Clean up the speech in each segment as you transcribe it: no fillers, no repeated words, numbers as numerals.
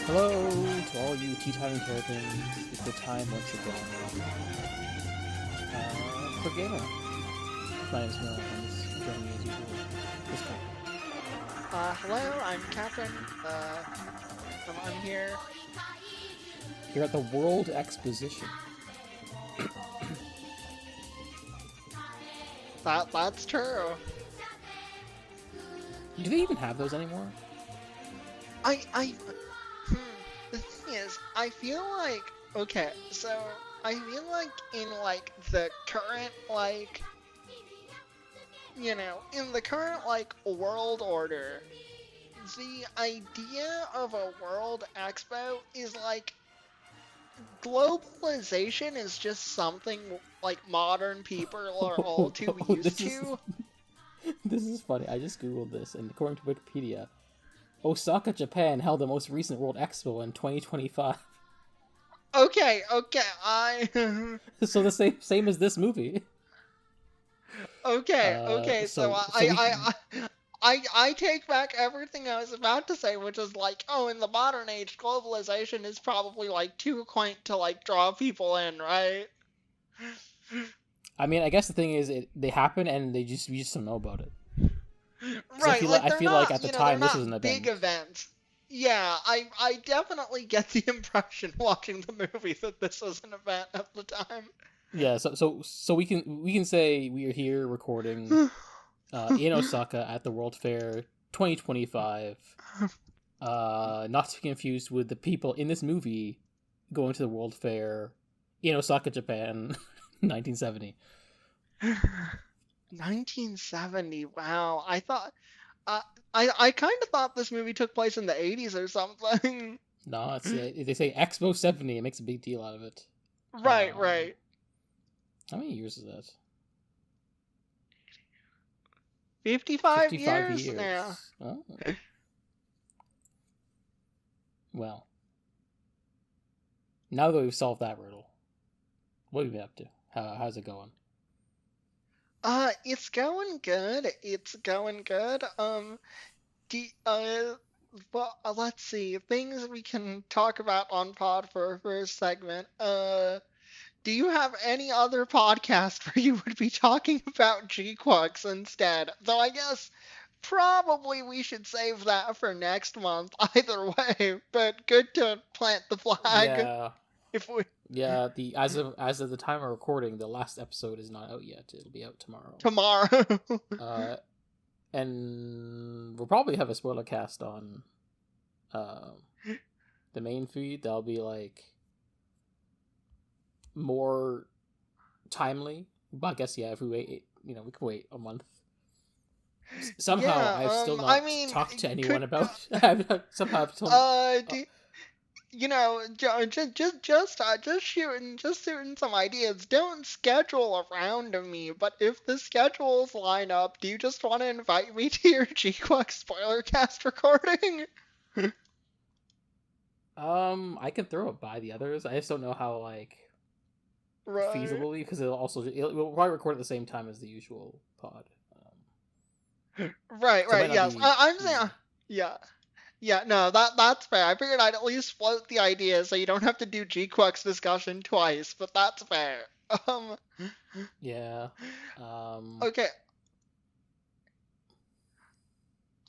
Hello to all you Tea Time Terrapins. It's the time once again for Gamera. My name is Mel, and joining me as usual is Katherine. Hello, I'm Katherine. I'm here. You're at the World Exposition. That's true. Do they even have those anymore? The thing is, I feel like, okay, so I feel like in like the current in the current world order, the idea of a World Expo is like globalization is just something like modern people are all too used to. This is funny. I just googled this, and according to Wikipedia, Osaka, Japan held the most recent World Expo in 2025. Okay, So the same as this movie. Okay, so I take back everything I was about to say, which is like, oh, in the modern age, globalization is probably like too quaint to like draw people in, right? I mean, I guess the thing is, they happen and we just don't know about it. Right, I feel like at the time this was an event. Big event. Yeah, I definitely get the impression watching the movie that this was an event at the time. Yeah, so we can say we are here recording in Osaka at the World Fair 2025. Not to be confused with the people in this movie going to the World Fair in Osaka, Japan, 1970. 1970. Wow. I thought I kind of thought this movie took place in the 80s or something. No, they say Expo 70. It makes a big deal out of it. Right. How many years is that? 55 years now. Oh. Well, now that we've solved that riddle, what have you been up to? How's it going? It's going good. Well, let's see. Things we can talk about on pod for a first segment. Do you have any other podcast where you would be talking about G-Quux instead? Though I guess probably we should save that for next month either way, but good to plant the flag. Yeah. If we... Yeah, as of the time of recording, the last episode is not out yet. It'll be out tomorrow. And we'll probably have a spoiler cast on the main feed. That'll be like more timely. But I guess if we wait, we can wait a month. Somehow I've still not talked to anyone about. Somehow I've told. Just shooting some ideas. Don't schedule around me, but if the schedules line up, do you just want to invite me to your G-Quux spoiler cast recording? I can throw it by the others. I just don't know how feasibly, because we'll probably record at the same time as the usual pod. Right. Yes, I'm saying, yeah. No, that's fair. I figured I'd at least float the idea so you don't have to do G-Quux discussion twice, but that's fair. Yeah. Okay.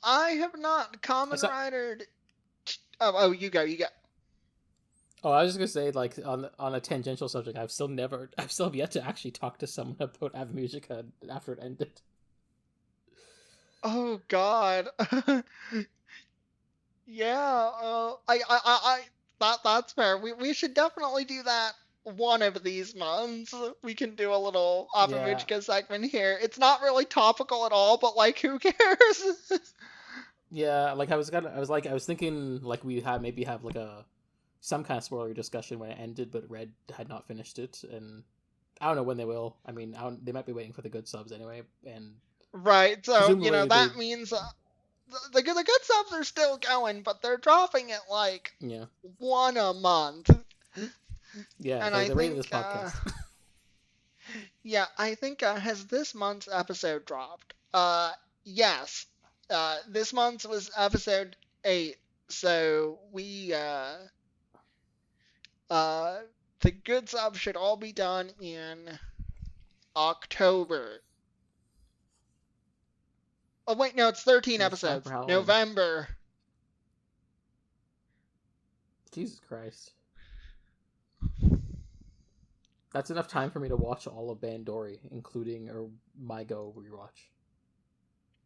I have not Kamen Ridered. Oh, you go. Oh, I was just gonna say, on a tangential subject, I've still have yet to actually talk to someone about Ave Musica after it ended. Oh God. Yeah. That's fair. We should definitely do that one of these months, we can do a little Yeah, Michika segment here. It's not really topical at all, but like, who cares? yeah. Like I was thinking like we had maybe have like a some kind of spoiler discussion when it ended, but Red had not finished it, and I don't know when they will. I mean, they might be waiting for the good subs anyway, and Right, so, presumably they that means the good subs are still going, but they're dropping it like yeah one a month. yeah And I the rate of think, this podcast. yeah, I think, has this month's episode dropped? Yes. This month's was episode 8, so uh, the good subs should all be done in October. Oh, wait, no, it's 13 Just time for episodes. Halloween. November. Jesus Christ. That's enough time for me to watch all of Bandori, including or my Go rewatch.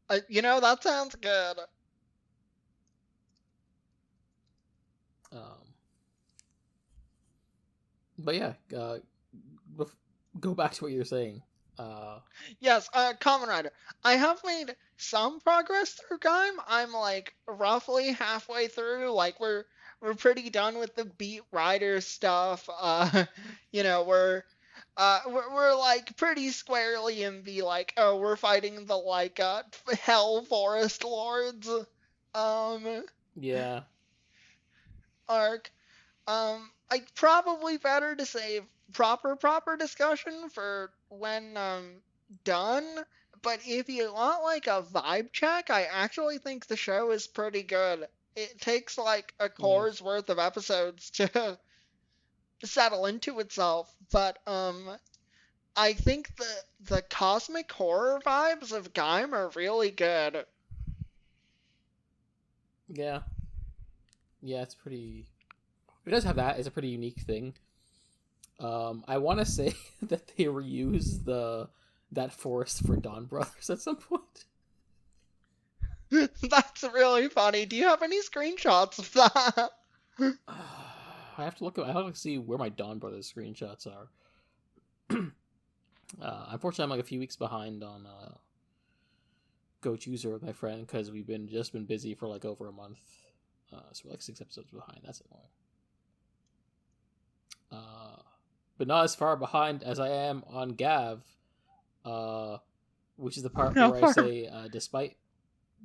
That sounds good. Um, but yeah, go back to what you were saying. Yes, Kamen Rider. I have made some progress through Gaim. I'm like roughly halfway through. Like we're pretty done with the Beat Rider stuff. We're like pretty squarely in the like, oh, we're fighting the like Hell Forest Lords um Yeah, arc. I probably better to save proper discussion for when done. But if you want like a vibe check, I actually think the show is pretty good. It takes like a yeah, core's worth of episodes to settle into itself, but I think the cosmic horror vibes of Gaim are really good. yeah, yeah. It's pretty. It does have that. It's a pretty unique thing. I want to say that they reuse that forest for Dawn Brothers at some point. That's really funny. Do you have any screenshots of that? I have to look. I have to see where my Dawn Brothers screenshots are. Unfortunately, I'm like a few weeks behind on Go Chooser with my friend because we've just been busy for like over a month. So we're like 6 episodes behind. That's annoying. But not as far behind as I am on Gav, which is the part No. where I say,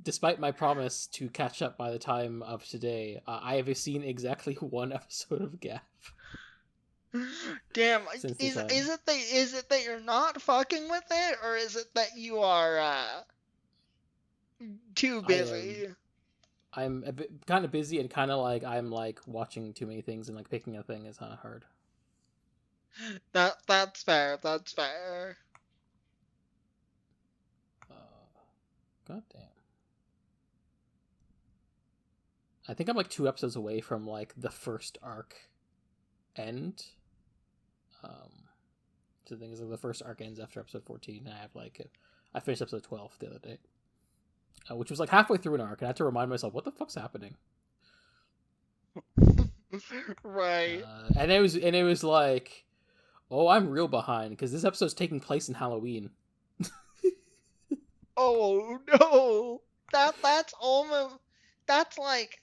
despite my promise to catch up by the time of today, I have seen exactly one episode of Gav Damn, since the is time. is it that you're not fucking with it, or is it that you are too busy? I'm a bit kind of busy and kind of like I'm like watching too many things and like picking a thing is kind of hard. That's fair. That's fair. God damn. I think I'm like 2 episodes away from like the first arc end. So the thing is, like, the first arc ends after episode 14, and I finished episode 12 the other day, which was like halfway through an arc, and I had to remind myself, what the fuck's happening? Right. And it was like, oh, I'm real behind because this episode's taking place in Halloween. Oh no. That's almost that's like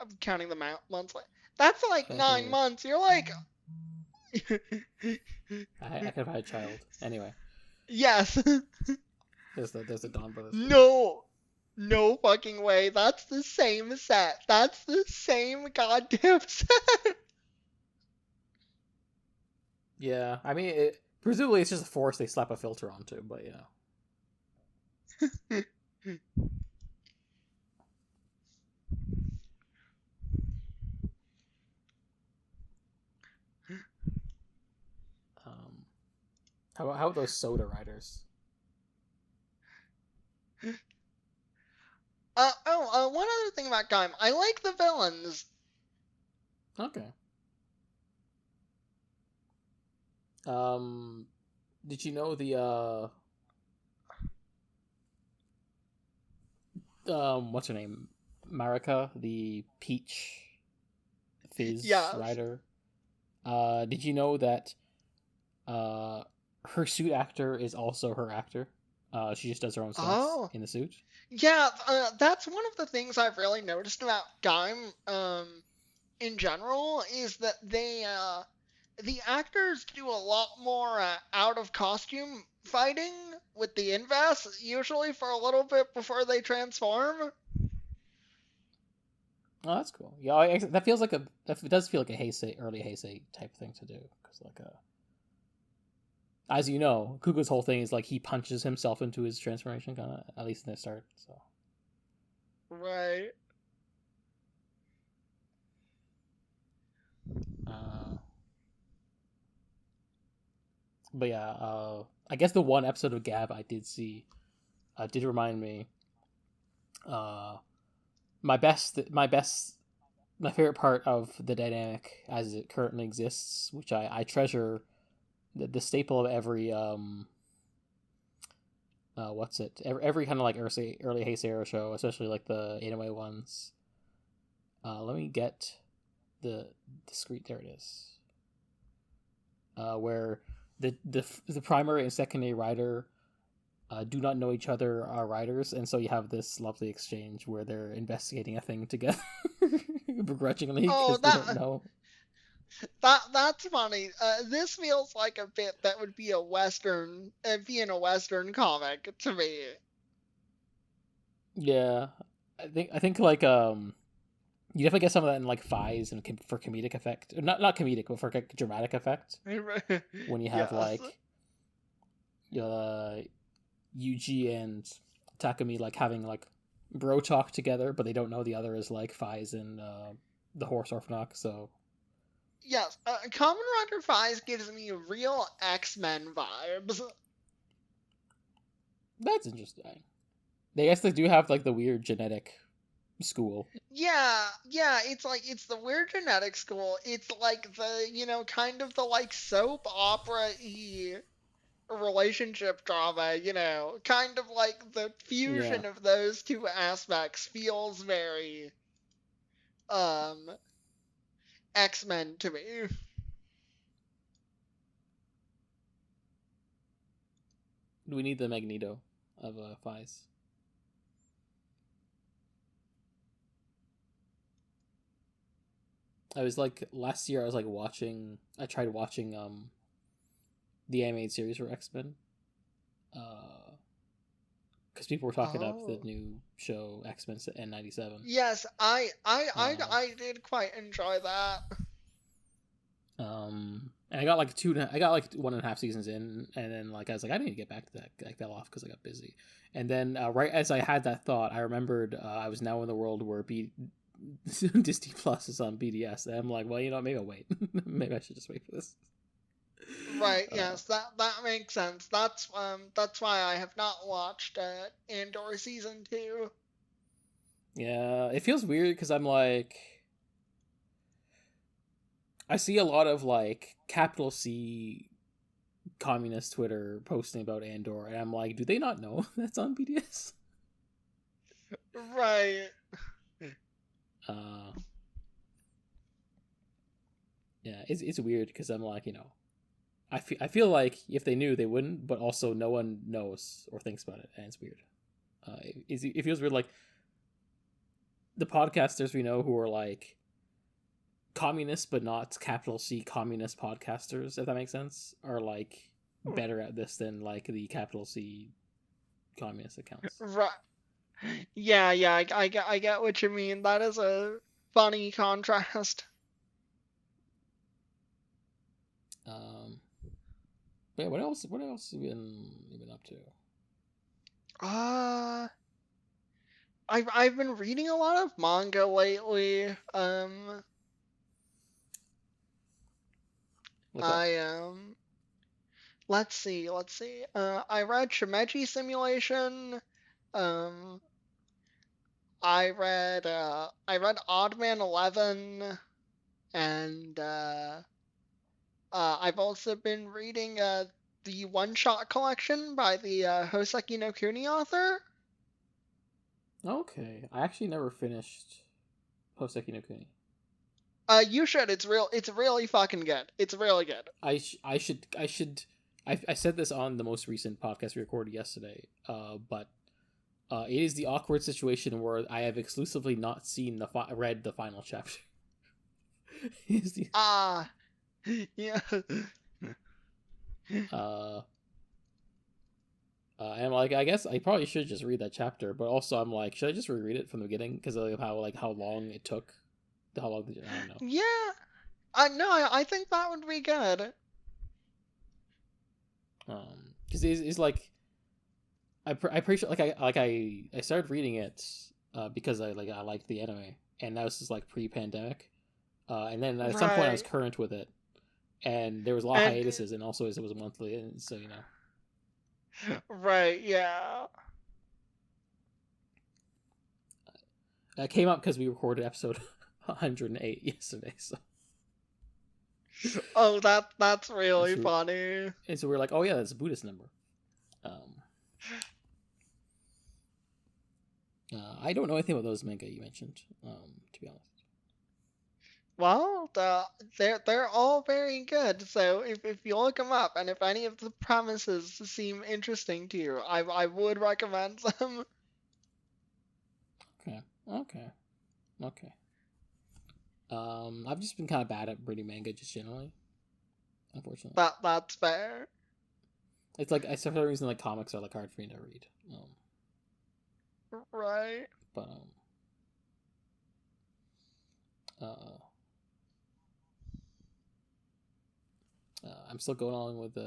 I'm counting them out months later. That's like 9 months. You're like I could have had a child anyway. yes. There's the Dawn Brothers. No fucking way. That's the same set. That's the same goddamn set. Yeah, I mean, presumably it's just a force they slap a filter onto, but yeah. How about those soda riders? One other thing about Gaim. I like the villains. Okay. Did you know what's her name? Marika, the peach Fizz Yes. rider. Did you know that her suit actor is also her actor? She just does her own stunts Oh. in the suit. Yeah, that's one of the things I've really noticed about Gaim, in general, is that the actors do a lot more out of costume fighting with the invest, usually for a little bit before they transform. Oh, that's cool. Yeah, that feels like that does feel like a Heisei, early Heisei type thing to do. Because as you know, Kuga's whole thing is like he punches himself into his transformation, kind of, at least in the start. So. Right. But yeah, I guess the one episode of Gab I did see did remind me. Uh, my favorite part of the dynamic as it currently exists, which I treasure, the staple of every what's it? Every kind of like early Heisei show, especially like the anime ones. Let me get the screen. There it is. Where the primary and secondary writer do not know each other are writers, and so you have this lovely exchange where they're investigating a thing together begrudgingly Oh, because they don't know. that's funny. This feels like a bit that would be a western, be in a western comic to me. Yeah, I think like you definitely get some of that in like Fies and for comedic effect, not comedic, but for like, dramatic effect when you have Yes. like Yuji and Takumi like having like bro talk together, but they don't know the other is like Fies and the horse Orphanok. So Yes, Kamen Rider Fives gives me real X-Men vibes. that's interesting. I guess they do have like the weird genetic school. Yeah, it's the weird genetic school. It's like kind of the like soap opera-y relationship drama, kind of like the Yeah. fusion of those two aspects feels very um X-Men to me. Do we need the Magneto of Fies? I was like last year. I was like watching. I tried watching the animated series for X Men. Because people were talking up the Oh. new show X Men N97. Yes, Uh, I did quite enjoy that. and I got like I got like 1.5 seasons in, and then like I was like, I need to get back to that. I fell off because I got busy, and then right as I had that thought, I remembered I was now in the world where Disney Plus is on BDS, and I'm like, well, maybe I'll wait. Maybe I should just wait for this. Right, yes, that makes sense. That's why I have not watched Andor season 2. Yeah, it feels weird because I'm like, I see a lot of like capital C communist Twitter posting about Andor, and I'm like, do they not know that's on BDS? Right. Uh, yeah, it's weird because I'm like, I feel like if they knew they wouldn't, but also no one knows or thinks about it, and it's weird. It feels weird. Like the podcasters we know who are like communists, but not capital C communist podcasters, if that makes sense, are like better at this than like the capital C communist accounts. Right. Yeah, I get what you mean. That is a funny contrast. Um, but yeah, what else? What else have you been up to? Uh, I've been reading a lot of manga lately. Like what? I let's see. I read Shimeji Simulation. Um, I read Oddman 11, and I've also been reading the One Shot collection by the Hoseki no Kuni author. Okay, I actually never finished Hoseki no Kuni. You should. It's real. It's really fucking good. It's really good. I said this on the most recent podcast we recorded yesterday. But it is the awkward situation where I have exclusively not seen read the final chapter. Yeah. And I'm like, I guess I probably should just read that chapter, but also I'm like, should I just reread it from the beginning because of how long it took? I don't know. Yeah. No, I think that would be good. Because it's like, I pretty sure I started reading it because I liked the anime, and that was just like pre-pandemic, and then at some point I was current with it, and there was a lot of hiatuses, and also it was monthly, and so Right, yeah. It came up because we recorded episode 108 yesterday, so. Oh, that's really funny. And so we're like, oh yeah, that's a Buddhist number. I don't know anything about those manga you mentioned, to be honest. Well, they're all very good. So if you look them up, and if any of the premises seem interesting to you, I would recommend them. Okay. I've just been kind of bad at reading manga just generally, unfortunately. That's fair. It's like, for some reason, like comics are like hard for me to read. Right. But I'm still going on with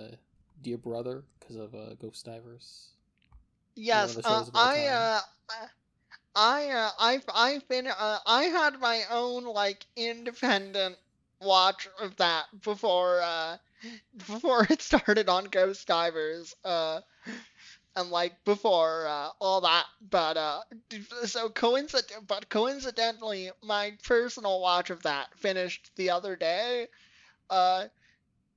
Dear Brother because of Ghost Divers. Yes, I had my own like independent watch of that before it started on Ghost Divers, and like before all that, but coincidentally, my personal watch of that finished the other day.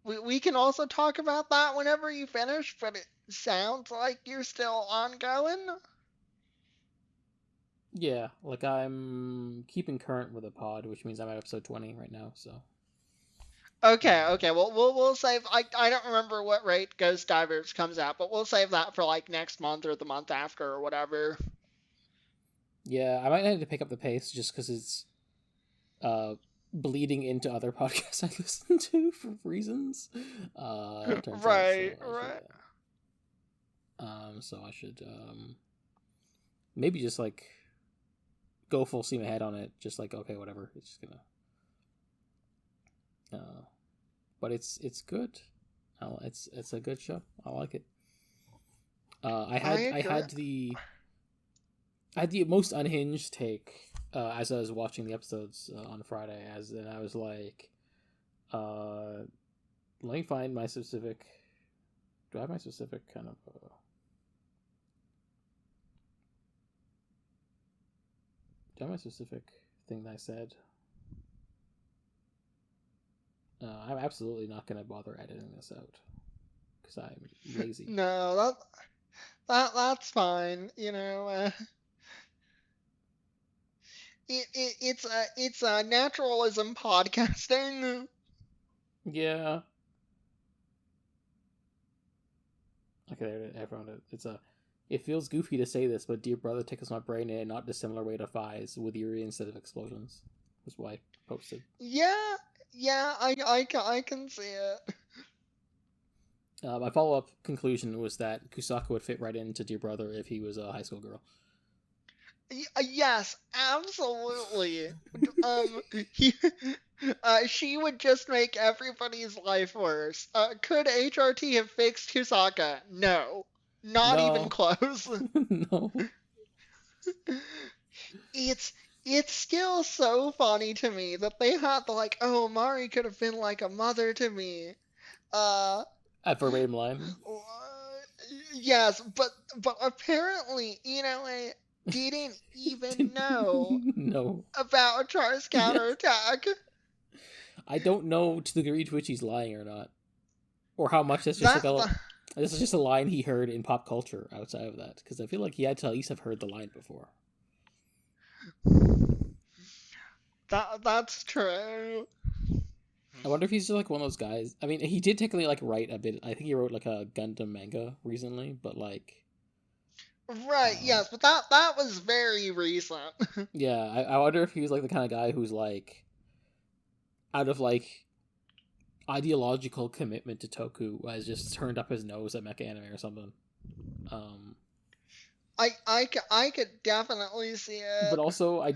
We can also talk about that whenever you finish, but it sounds like you're still ongoing. Yeah, like I'm keeping current with the pod, which means I'm at episode 20 right now, so. Okay. Well, we'll save. I don't remember what rate Ghost Divers comes out, but we'll save that for like next month or the month after or whatever. Yeah, I might need to pick up the pace just because it's bleeding into other podcasts I listen to for reasons. Right. So I should maybe just like go full steam ahead on it. Just like, okay, whatever. It's just gonna. But it's good. It's a good show. I like it. I had the most unhinged take as I was watching the episodes on Friday, and I was like, let me find my specific. Do I have my specific kind of? Do I have my specific thing that I said? I'm absolutely not going to bother editing this out because I'm lazy. No, that's fine. It's a naturalism podcasting. Yeah. Okay, I found it. It feels goofy to say this, but Dear Brother tickles my brain in a not dissimilar way to Fies, with eerie instead of explosions. That's why I posted. Yeah, I can see it. My follow-up conclusion was that Kusaka would fit right into Dear Brother if he was a high school girl. Yes, absolutely. She would just make everybody's life worse. Could HRT have fixed Kusaka? No. Not even close. No. It's still so funny to me that they had like, oh, Mari could have been like a mother to me. At verbatim line. Yes, but apparently, I didn't even know about Char's counterattack. I don't know to the degree to which he's lying or not, or how much that's just this is just a line he heard in pop culture outside of that, because I feel like he had to at least have heard the line before. That's true. I wonder if he's just like one of those guys. I mean, he did technically like write a bit. I think he wrote like a Gundam manga recently, but like, Right, yes, but that was very recent. yeah, I wonder if he was like the kind of guy who's like, out of like ideological commitment to Toku, has just turned up his nose at mecha anime or something. I could definitely see it. But also,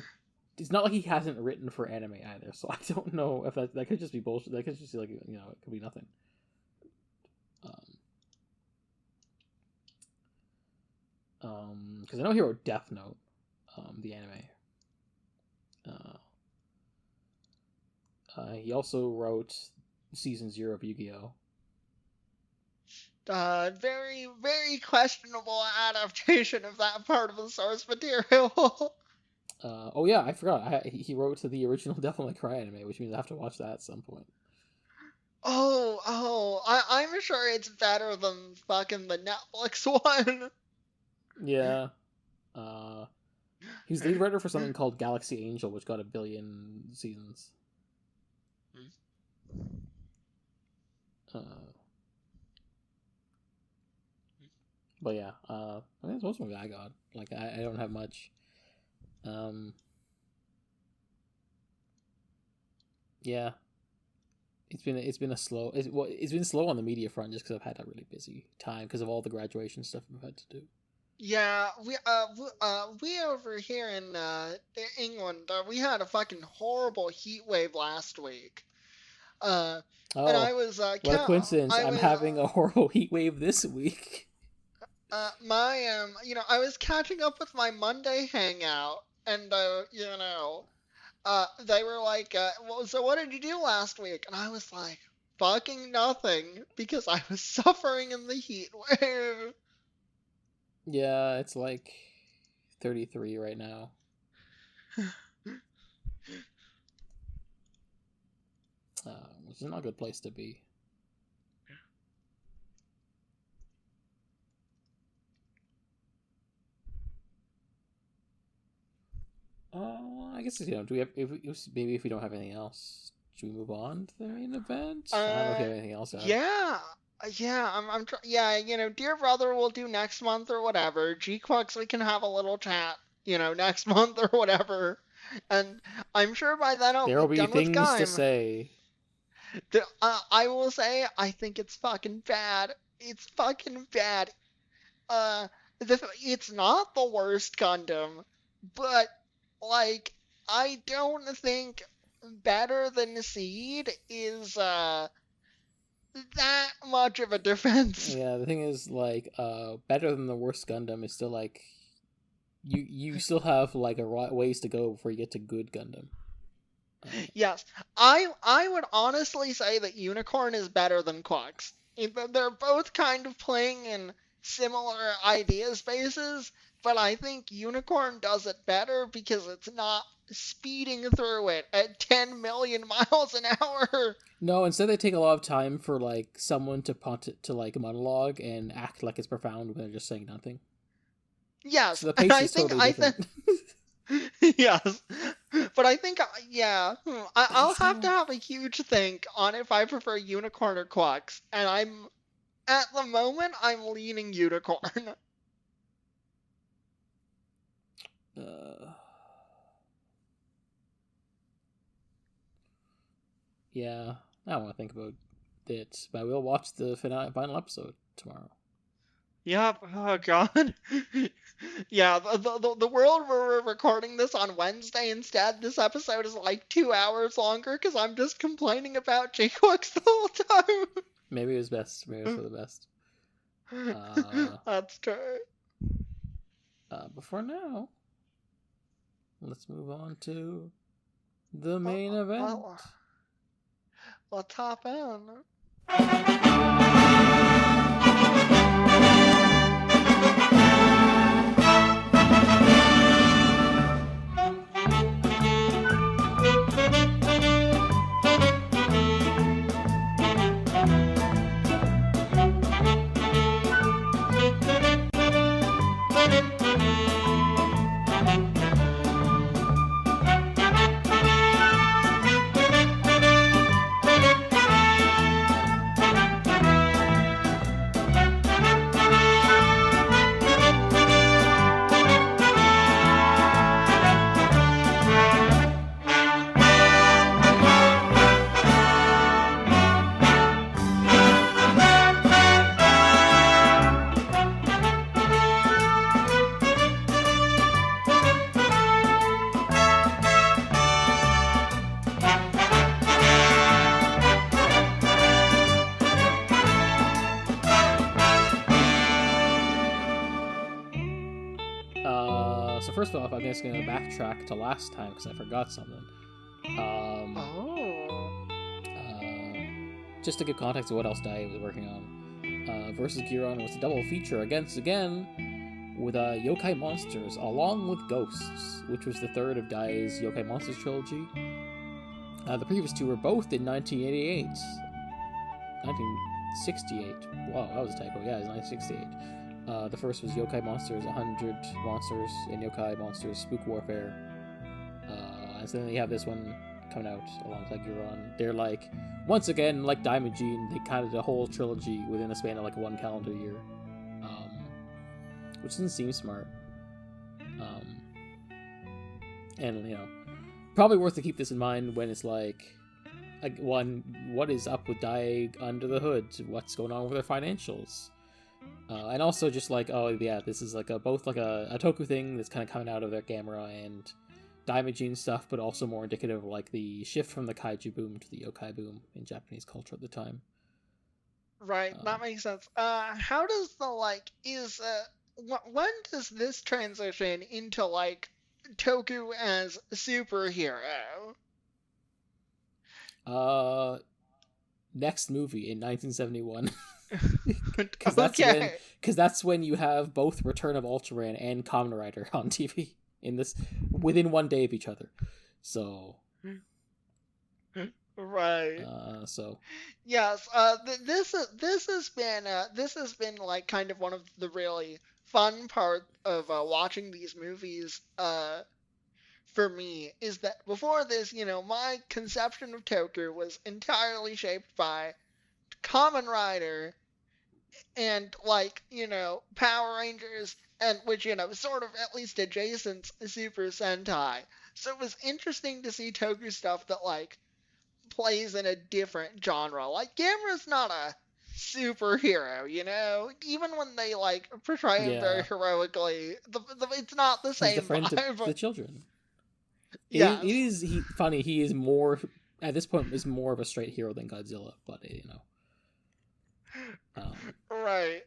it's not like he hasn't written for anime either, so I don't know if that could just be bullshit. That could just be like, it could be nothing. Because I know he wrote Death Note, the anime. He also wrote Season 0 of Yu-Gi-Oh! Very, very questionable adaptation of that part of the source material. Oh yeah, I forgot. He wrote to the original Devil May Cry anime, which means I have to watch that at some point. I'm sure it's better than fucking the Netflix one. Yeah. He's the lead writer for something called Galaxy Angel, which got 1 billion seasons. But yeah, I think that's most of what I got. Like, I don't have much. Yeah, it's been slow on the media front just because I've had a really busy time because of all the graduation stuff I've had to do. Yeah, we over here in England, we had a fucking horrible heat wave last week. And I was what a coincidence! I'm having a horrible heat wave this week. I was catching up with my Monday hangout, and they were like, well, so what did you do last week? And I was like, fucking nothing, because I was suffering in the heat wave. Yeah, it's like 33 right now. Which is not a good place to be. I guess do we have maybe if we don't have anything else, should we move on to the main event? I don't know if you have anything else. Dear Brother we'll do next month or whatever. G-Quux, we can have a little chat, next month or whatever. And I'm sure by then there will be things to say. I will say, I think it's fucking bad. It's fucking bad. It's not the worst Gundam, but like, I don't think better than Seed is that much of a difference. Yeah, the thing is, like, better than the worst Gundam is still like, you still have like a ways to go before you get to good Gundam. Yes, I would honestly say that Unicorn is better than Quux. They're both kind of playing in similar idea spaces, but I think Unicorn does it better because it's not speeding through it at 10 million miles an hour. No, instead they take a lot of time for like someone to like monologue and act like it's profound when they're just saying nothing. Yes, so the pace is totally different. Yes, but I think, I'll have to have a huge think on if I prefer Unicorn or Quux, and at the moment, I'm leaning Unicorn. Yeah, I don't want to think about it, but we'll watch the final episode tomorrow. Yep. Oh god. Yeah, the world where we're recording this on Wednesday instead, this episode is like 2 hours longer because I'm just complaining about J-Quux the whole time. Maybe it was best. Maybe it was for the best. That's true. But for now, let's move on to the main event. Well, top in. So first off, I'm just gonna backtrack to last time because I forgot something. Oh. Just to give context of what else Dai was working on. Versus Giron was a double feature again with Yokai Monsters along with Ghosts, which was the third of Dai's Yokai Monsters trilogy. The previous two were both in 1988. 1968. Wow, that was a typo. Yeah, it was 1968. The first was Yokai Monsters 100 Monsters and Yokai Monsters Spook Warfare. And so then you have this one coming out alongside Giron. They're like, once again, like Diamond Gene, they kind of did a whole trilogy within a span of like one calendar year. Which doesn't seem smart. And, you know, probably worth to keep this in mind when it's like one, what is up with Dai under the hood? What's going on with their financials? And also just like, oh yeah, this is like both like a Toku thing that's kind of coming out of their Gamera and Daimajin stuff, but also more indicative of like the shift from the Kaiju boom to the Yokai boom in Japanese culture at the time. Right, that makes sense. How does the like when does this transition into like Toku as a superhero? Next movie in 1971. Okay. Because that's when you have both Return of Ultraman and Kamen Rider on TV in this within one day of each other. So right. So yes. This has been like kind of one of the really fun part of watching these movies. For me is that before this, you know, my conception of Toku was entirely shaped by Kamen Rider and like, you know, Power Rangers and which, you know, sort of at least adjacent Super Sentai. So it was interesting to see Toku stuff that like plays in a different genre. Like Gamera's not a superhero, you know? Even when they like portray him very yeah, heroically, it's not the he's the same friend to vibe. the children. It Yes. is funny. He is more at this point is more of a straight hero than Godzilla, but you know, Right.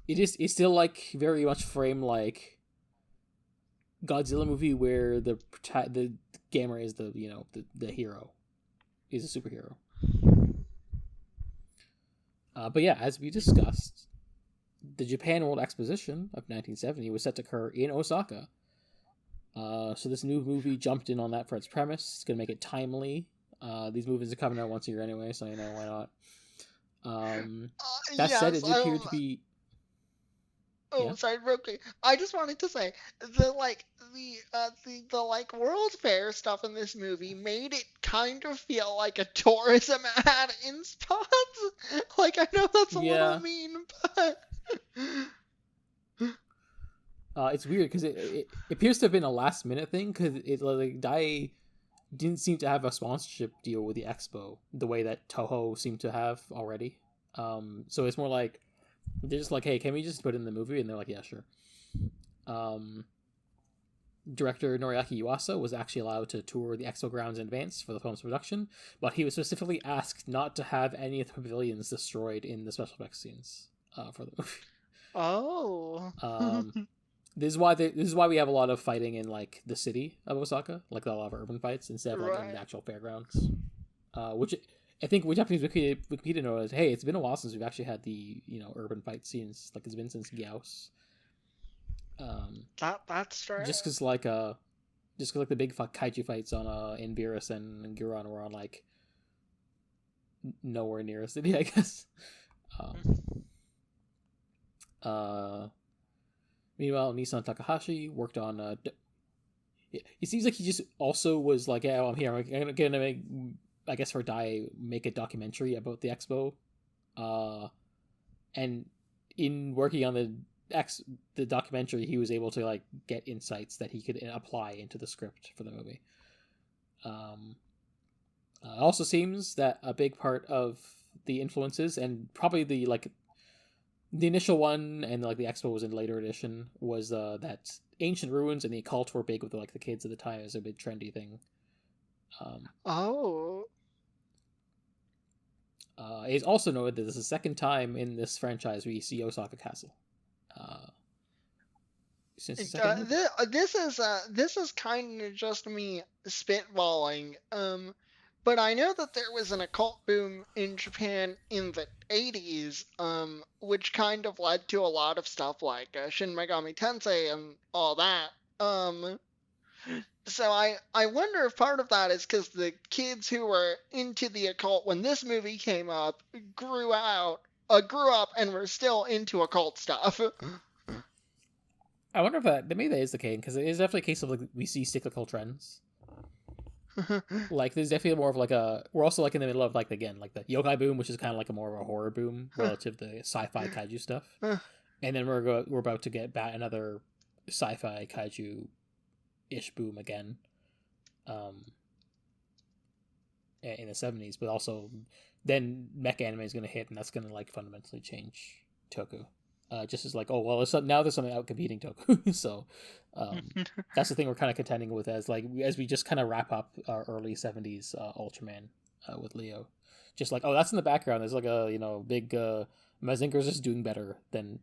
it's still like very much framed like Godzilla movie where the Gamera is the you know the hero, is a superhero. But yeah, as we discussed, the Japan World Exposition of 1970 was set to occur in Osaka. So this new movie jumped in on that for its premise. It's gonna make it timely. These movies are coming out once a year anyway, so you know why not. That said, Yes. it did appear to be. Oh, Yeah. sorry, real quick. I just wanted to say the like the like World Fair stuff in this movie made it kind of feel like a tourism ad in spots. Like I know that's a little Yeah. mean, but It's weird because it appears to have been a last minute thing because it like Dai didn't seem to have a sponsorship deal with the expo the way that Toho seemed to have already. So it's more like they're just like, hey, can we just put it in the movie? And they're like, yeah, sure. Director Noriaki Yuasa was actually allowed to tour the expo grounds in advance for the film's production, but he was specifically asked not to have any of the pavilions destroyed in the special effects scenes for the movie. oh. This is why we have a lot of fighting in like the city of Osaka, like a lot of urban fights instead of like in the actual fairgrounds. Which I think Japanese Wikipedia knows. Hey, it's been a while since we've actually had the urban fight scenes. Like it's been since Gyaos. That's true. Just because like the big kaiju fights on in Beerus and Giron were on like nowhere near a city, I guess. Meanwhile, Nissan Takahashi worked on. It seems like he just also was like, yeah, well, I'm here. I'm gonna make, I guess for Dai, make a documentary about the expo. And in working on the documentary, he was able to like get insights that he could apply into the script for the movie. It also seems that a big part of the influences and probably the initial one and like the expo was in later edition was that ancient ruins and the occult were big with like the kids at the time as a big trendy thing. It's also noted that this is the second time in this franchise we see Osaka Castle. since the second movie? This is kind of just me spitballing. But I know that there was an occult boom in Japan in the 80s, which kind of led to a lot of stuff like Shin Megami Tensei and all that. So I wonder if part of that is because the kids who were into the occult when this movie came up grew up and were still into occult stuff. I wonder if maybe that is the case, because it is definitely a case of like we see cyclical trends. Like there's definitely more of like we're also like in the middle of like again like the yokai boom, which is kind of like a more of a horror boom relative to sci-fi kaiju stuff, and then we're about to get back another sci-fi kaiju ish boom again, in the 70s, but also then mecha anime is going to hit, and that's going to like fundamentally change Toku. Just as like, oh well, now there's something out competing Toku. So that's the thing we're kind of contending with as we just kind of wrap up our early 70s Ultraman with Leo. Just like, oh, that's in the background. There's like a big Mazinger's just doing better than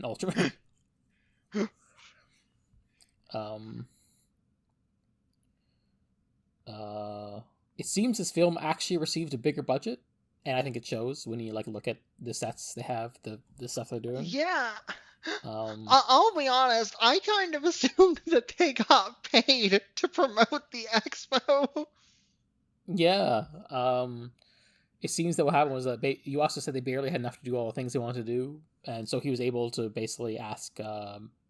Ultraman. It seems this film actually received a bigger budget, and I think it shows when you like look at the sets they have, the stuff they're doing. Yeah. I'll be honest, I kind of assumed that they got paid to promote the expo. Yeah. It seems that what happened was that you also said they barely had enough to do all the things they wanted to do, and so he was able to basically ask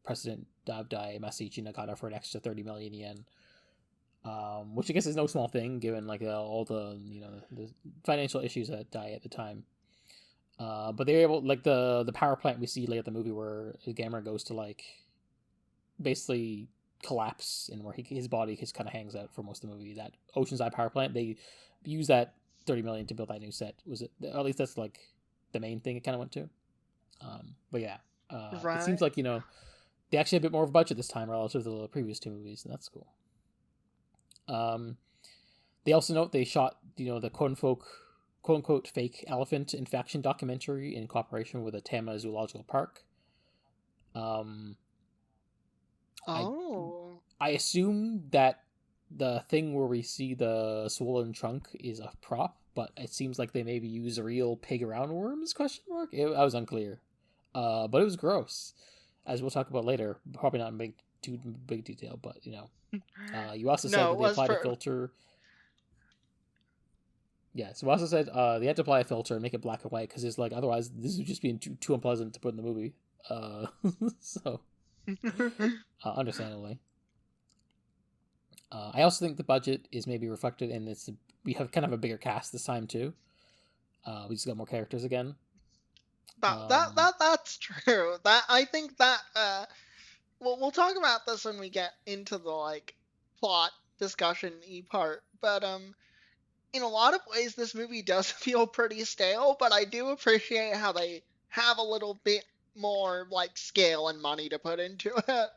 President Dai Masiichi Nagata for an extra 30 million yen. Which I guess is no small thing given like all the the financial issues at Dai at the time. But they were able, like the power plant we see later in the movie where Gamera goes to like basically collapse and where his body just kind of hangs out for most of the movie. That Ocean's Eye power plant, they use that 30 million to build that new set. Was it, at least that's like the main thing it kind of went to. But yeah, Right. It seems like they actually had a bit more of a budget this time relative to the previous two movies, and that's cool. They also note they shot the quote unquote fake elephant infection documentary in cooperation with the Tama Zoological Park. I assume that the thing where we see the swollen trunk is a prop, but it seems like they maybe use real pig roundworms? ? I was unclear, but it was gross, as we'll talk about later. Probably not in too big detail, but you also said that they applied a filter. Yeah, so we also said they had to apply a filter and make it black and white because it's like otherwise this would just be too unpleasant to put in the movie. So understandably. I also think the budget is maybe reflected in this. We have kind of a bigger cast this time too. We just got more characters again. That's true. That I think that we'll talk about this when we get into the like plot discussion part. But in a lot of ways, this movie does feel pretty stale. But I do appreciate how they have a little bit more like scale and money to put into it.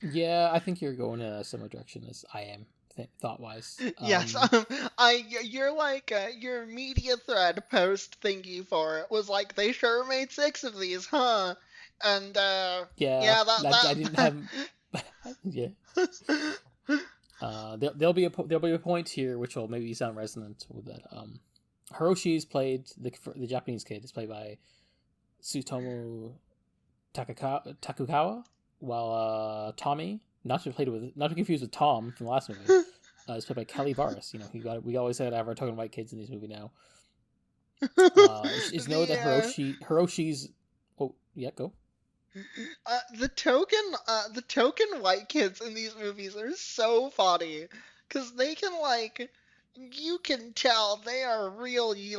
Yeah, I think you're going in a similar direction as I am, thought-wise. Yes, you're like your media thread post thingy for it was like they sure made 6 of these, huh? And yeah, I didn't have. Yeah. There'll be a point here which will maybe sound resonant with that. Hiroshi's played the Japanese kid is played by Tsutomu Takukawa, while Tommy, not to be confused with Tom from the last movie, is played by Kelly Varus. We always say that I have our token white kids in these movies now. Is know that Hiroshi's. Oh yeah, go. The token white kids in these movies are so funny because they can you can tell they are really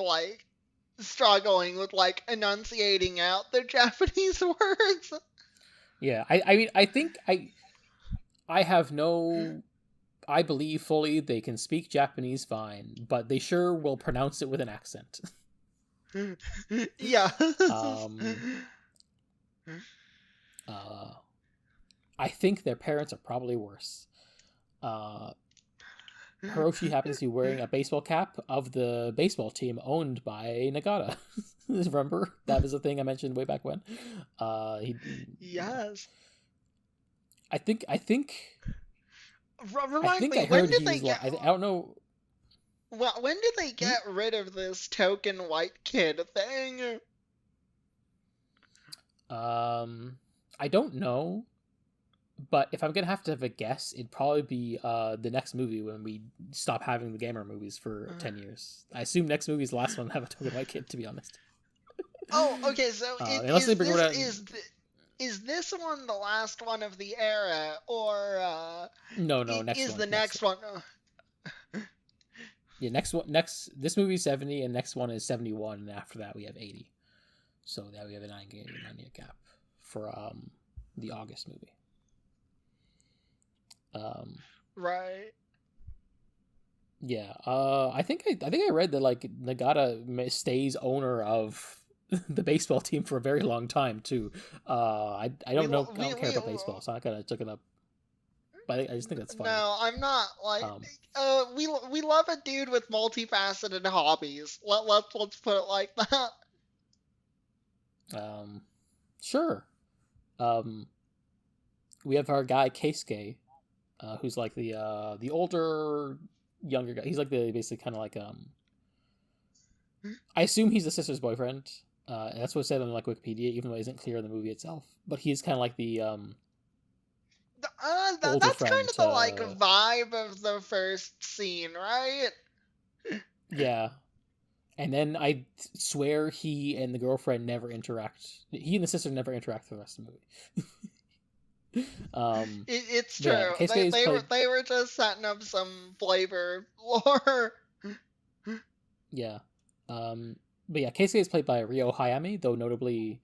struggling with enunciating out their Japanese words. Yeah, I mean, I think I have no. I believe fully they can speak Japanese fine, but they sure will pronounce it with an accent. Yeah. I think their parents are probably worse. Hiroshi happens to be wearing a baseball cap of the baseball team owned by Nagata. Remember? That was a thing I mentioned way back when. Yes. Remind me, I when heard did he they was get? I don't know. Well, when did they Hmm? get rid of this token white kid thing? I don't know, but if I'm gonna have to have a guess, it'd probably be the next movie when we stop having the Gamer movies for 10 years. I assume next movie is the last one to have a token white kid. To be honest. Oh, okay. So Unless they bring it out. is this one the last one of the era, or No, next is one, the next one? Yeah, next this movie is 70, and next one is 71, and after that we have 80. So now we have a 9 year gap for the August movie. Right. Yeah. I think I read that like Nagata stays owner of the baseball team for a very long time too. I don't know. I don't care about baseball, so I'm not gonna look it up. But I just think that's funny. No, I'm not like. We love a dude with multifaceted hobbies. Let's put it like that. Sure. We have our guy Keisuke, who's like the older younger guy. He's like the basically kind of like I assume he's the sister's boyfriend. That's what it said on like Wikipedia, even though it isn't clear in the movie itself. But he's kind of like the older That's friend. kind of the like vibe of the first scene, right? Yeah. And then I swear he and the girlfriend never interact. He and the sister never interact for the rest of the movie. It's true. Yeah, they were just setting up some flavor lore. Yeah. But yeah, Keisuke is played by Ryo Hayami, though notably,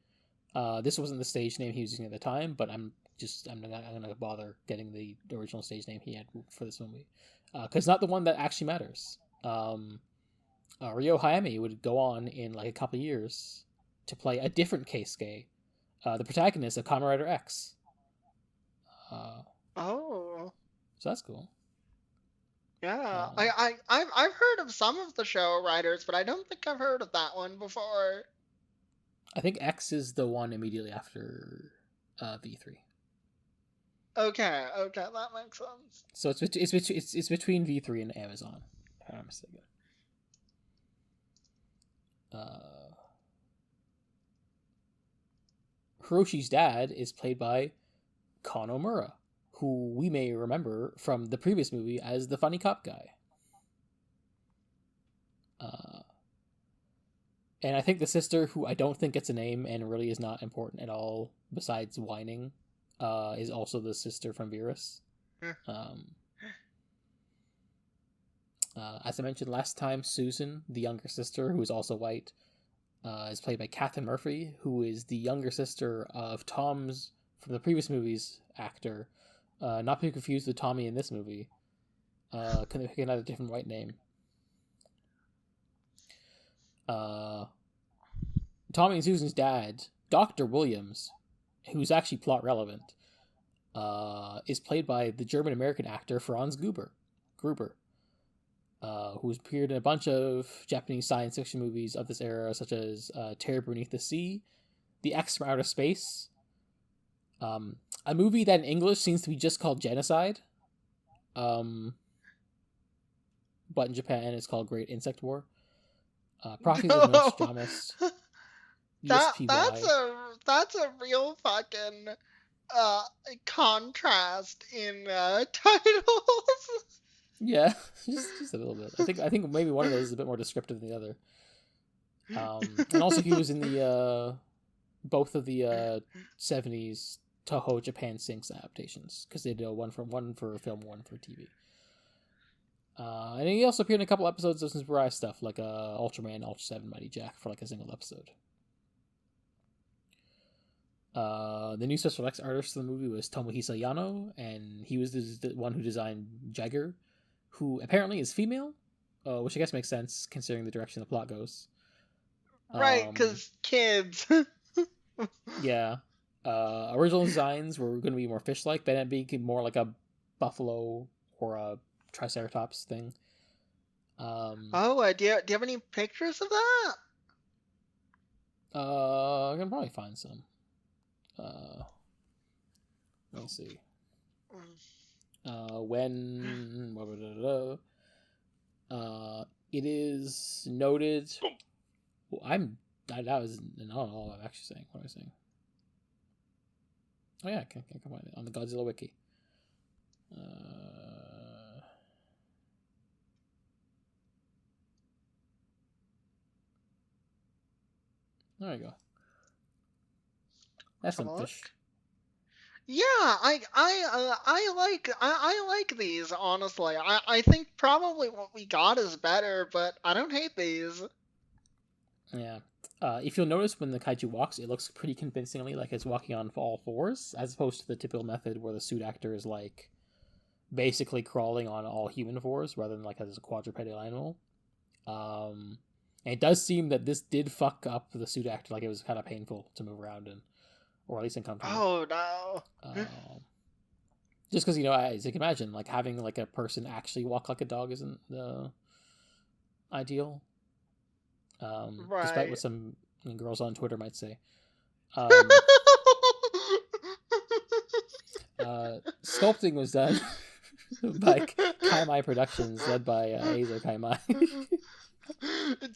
this wasn't the stage name he was using at the time. But I'm gonna bother getting the original stage name he had for this movie, because not the one that actually matters. Ryo Hayami would go on in like a couple of years to play a different Keisuke, the protagonist of Kamen Rider X. Oh. So that's cool. Yeah, I've heard of some of the show writers, but I don't think I've heard of that one before. I think X is the one immediately after V3. Okay, that makes sense. So it's between V3 and Amazon, if I'm mistaken. Hiroshi's dad is played by Kon Omura, who we may remember from the previous movie as the funny cop guy. And I think the sister, who I don't think gets a name and really is not important at all besides whining, is also the sister from Virus. As I mentioned last time, Susan, the younger sister, who is also white, is played by Katherine Murphy, who is the younger sister of Tom's, from the previous movie's actor. Not to be confused with Tommy in this movie. Couldn't pick another different white name. Tommy and Susan's dad, Dr. Williams, who's actually plot relevant, is played by the German-American actor Franz Gruber, who's appeared in a bunch of Japanese science fiction movies of this era, such as Terror Beneath the Sea, The X from Outer Space, a movie that in English seems to be just called Genocide, but in Japan it's called Great Insect War, Prophecies of Nostradamus, that's a real fucking contrast in titles. Yeah, just a little bit. I think maybe one of those is a bit more descriptive than the other. And also he was in the both of the 70s Toho Japan Sinks adaptations, because they did one for film, one for TV. And he also appeared in a couple episodes of some Mirai stuff, like Ultraman, Ultra 7, Mighty Jack, for like a single episode. The new special effects artist for the movie was Tomohisa Yano, and he was the one who designed Jiger, who apparently is female, which I guess makes sense considering the direction the plot goes. Right, because kids. Yeah. Original designs were going to be more fish-like, but ended up being more like a buffalo or a triceratops thing. Do you have any pictures of that? I can probably find some. Let me see. When it is noted. Well, I don't know what I'm actually saying. What am I saying? Oh yeah, I can find it on the Godzilla wiki. There you go. That's some fish. Yeah, I like these, honestly. I think probably what we got is better, but I don't hate these. Yeah. If you'll notice when the kaiju walks, it looks pretty convincingly like it's walking on all fours, as opposed to the typical method where the suit actor is like basically crawling on all human fours rather than like as a quadrupedal animal. And it does seem that this did fuck up the suit actor, like it was kind of painful to move around in, or at least uncomfortable. Oh no. Just because, you know, as you can imagine, like having like a person actually walk like a dog isn't ideal. Right. Despite what some girls on Twitter might say. Sculpting was done by Kaimai Productions, led by Azo Kaimai.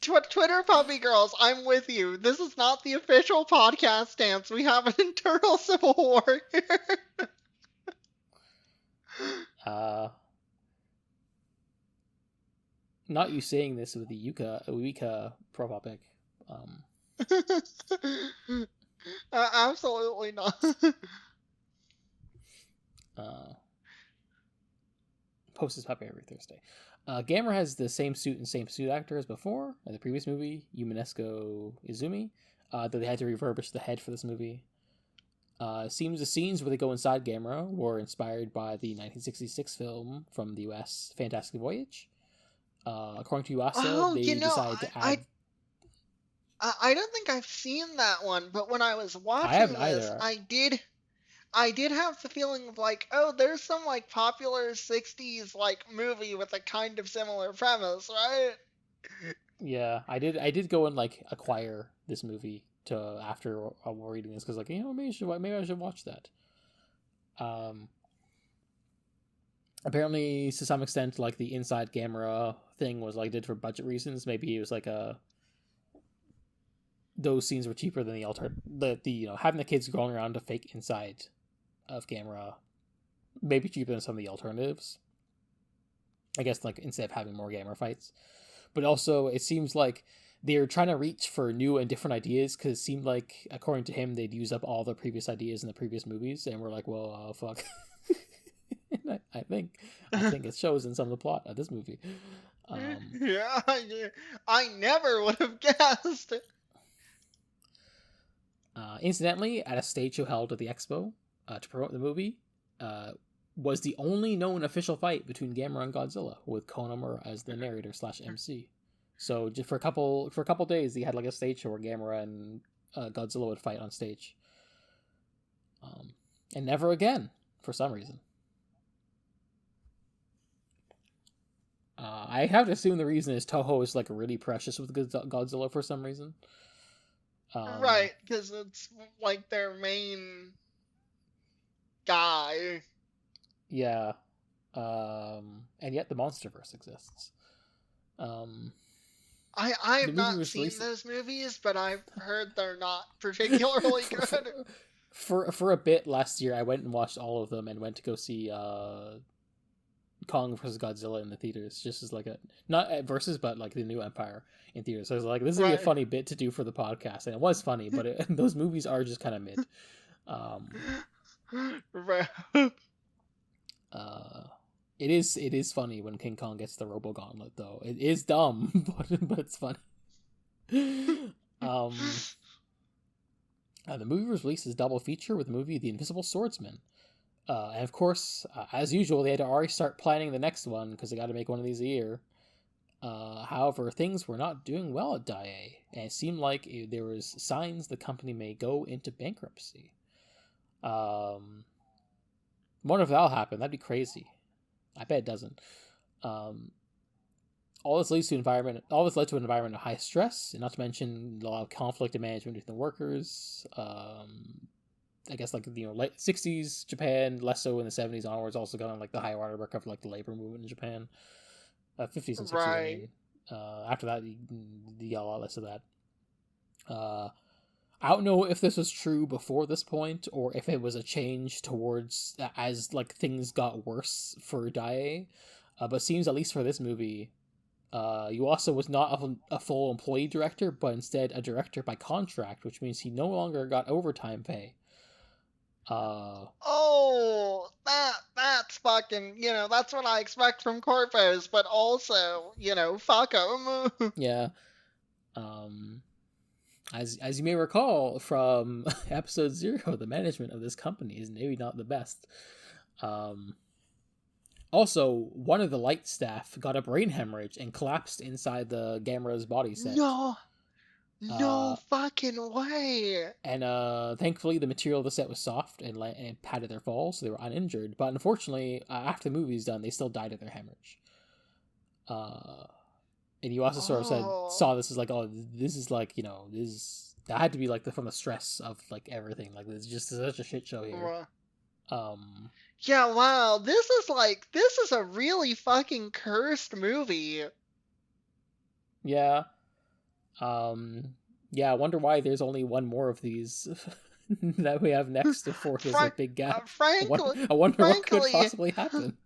Twitter puppy girls, I'm with you. This is not the official podcast stance. We have an internal civil war here. Not you saying this with the Uika profile pic. Absolutely not. Post his puppy every Thursday. Gamera has the same suit and same suit actor as before in the previous movie, Yuminesco Izumi, though they had to refurbish the head for this movie. Seems the scenes where they go inside Gamera were inspired by the 1966 film from the US, Fantastic Voyage. According to Yuasa, they decided to add... I don't think I've seen that one, but when I was watching this, I did have the feeling of like, oh, there's some like popular 60s like movie with a kind of similar premise, right? Yeah, I did go and like acquire this movie to after reading this because like, you know, maybe I should watch that. Apparently to some extent like the inside Gamera thing was like did for budget reasons. Maybe it was like those scenes were cheaper than the you know, having the kids going around to fake inside of Gamera maybe cheaper than some of the alternatives. I guess like instead of having more Gamera fights. But also it seems like they're trying to reach for new and different ideas because it seemed like, according to him, they'd use up all the previous ideas in the previous movies, and we're like, well, fuck. I think it shows in some of the plot of this movie. Yeah, I never would have guessed. Incidentally, at a stage show held at the Expo to promote the movie, was the only known official fight between Gamera and Godzilla, with Konomura as the narrator / MC. So just for a couple days, they had like a stage show where Gamera and Godzilla would fight on stage, and never again for some reason. I have to assume the reason is Toho is like really precious with Godzilla for some reason. Right, because it's like their main guy. Yeah. And yet the MonsterVerse exists. I've not seen those movies, but I've heard they're not particularly good. For a bit last year, I went and watched all of them and went to go see Kong vs. Godzilla in the theaters, just as like a not versus, but like the New Empire in theaters. So I was like, this would be a funny bit to do for the podcast, and it was funny, but those movies are just kind of mid. It is funny when King Kong gets the Robo Gauntlet, though. It is dumb, but it's funny. The movie was released as a double feature with the movie The Invisible Swordsman. And of course, as usual, they had to already start planning the next one because they got to make one of these a year. However, things were not doing well at Daiei, and it seemed like there was signs the company may go into bankruptcy. Wonder if that'll happen. That'd be crazy. I bet it doesn't. All this led to an environment of high stress, and not to mention a lot of conflict and management within the workers. I guess like late 60s Japan, less so in the 70s onwards. Also got on like the high watermark of like the labor movement in Japan. 50s and 60s. I Right. mean, after that, you get a lot less of that. I don't know if this was true before this point or if it was a change towards as like things got worse for Dai. But it seems at least for this movie, Yuasa was not a full employee director, but instead a director by contract, which means he no longer got overtime pay. Oh, that's fucking, that's what I expect from corpos, but also, fuck 'em. Yeah. As you may recall from episode 0, the management of this company is maybe not the best. Also, one of the light staff got a brain hemorrhage and collapsed inside the Gamera's body set. No fucking way. And thankfully, the material of the set was soft and padded their fall, so they were uninjured. But unfortunately, after the movie's done, they still died of their hemorrhage. And you also sort of saw this as like, oh, this is like, that had to be like from the stress of like everything. Like, it's just such a shit show here. Yeah, wow, this is a really fucking cursed movie. Yeah. Yeah, I wonder why there's only one more of these that we have next before there's a big gap. Frankly, I wonder what could possibly happen.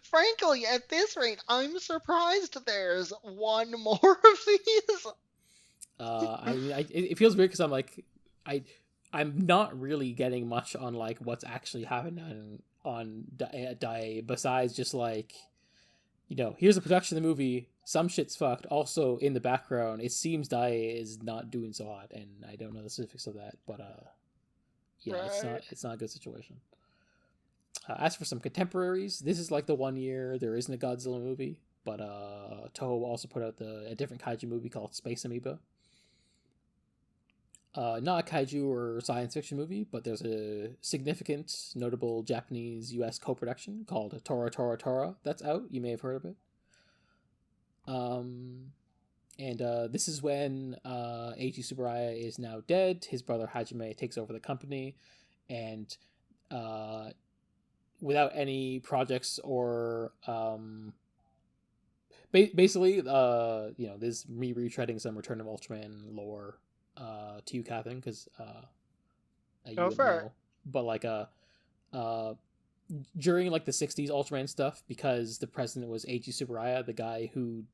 Frankly, at this rate, I'm surprised there's one more of these. It feels weird because I'm like, I'm not really getting much on like what's actually happening on Dai besides just like, here's a production of the movie. Some shit's fucked. Also, in the background, it seems Dai is not doing so hot, and I don't know the specifics of that, but yeah, right. It's not a good situation. As for some contemporaries, this is like the 1 year there isn't a Godzilla movie, but Toho also put out a different kaiju movie called Space Amoeba. Not a kaiju or science fiction movie, but there's a significant, notable Japanese-US co-production called Tora Tora Tora that's out. You may have heard of it. And this is when Eiji Tsuburaya is now dead. His brother Hajime takes over the company, and without any projects or basically, this me retreading some Return of Ultraman lore to you, Katherine, because you wouldn't know. But like during like the 60s Ultraman stuff, because the president was Eiji Tsuburaya, the guy who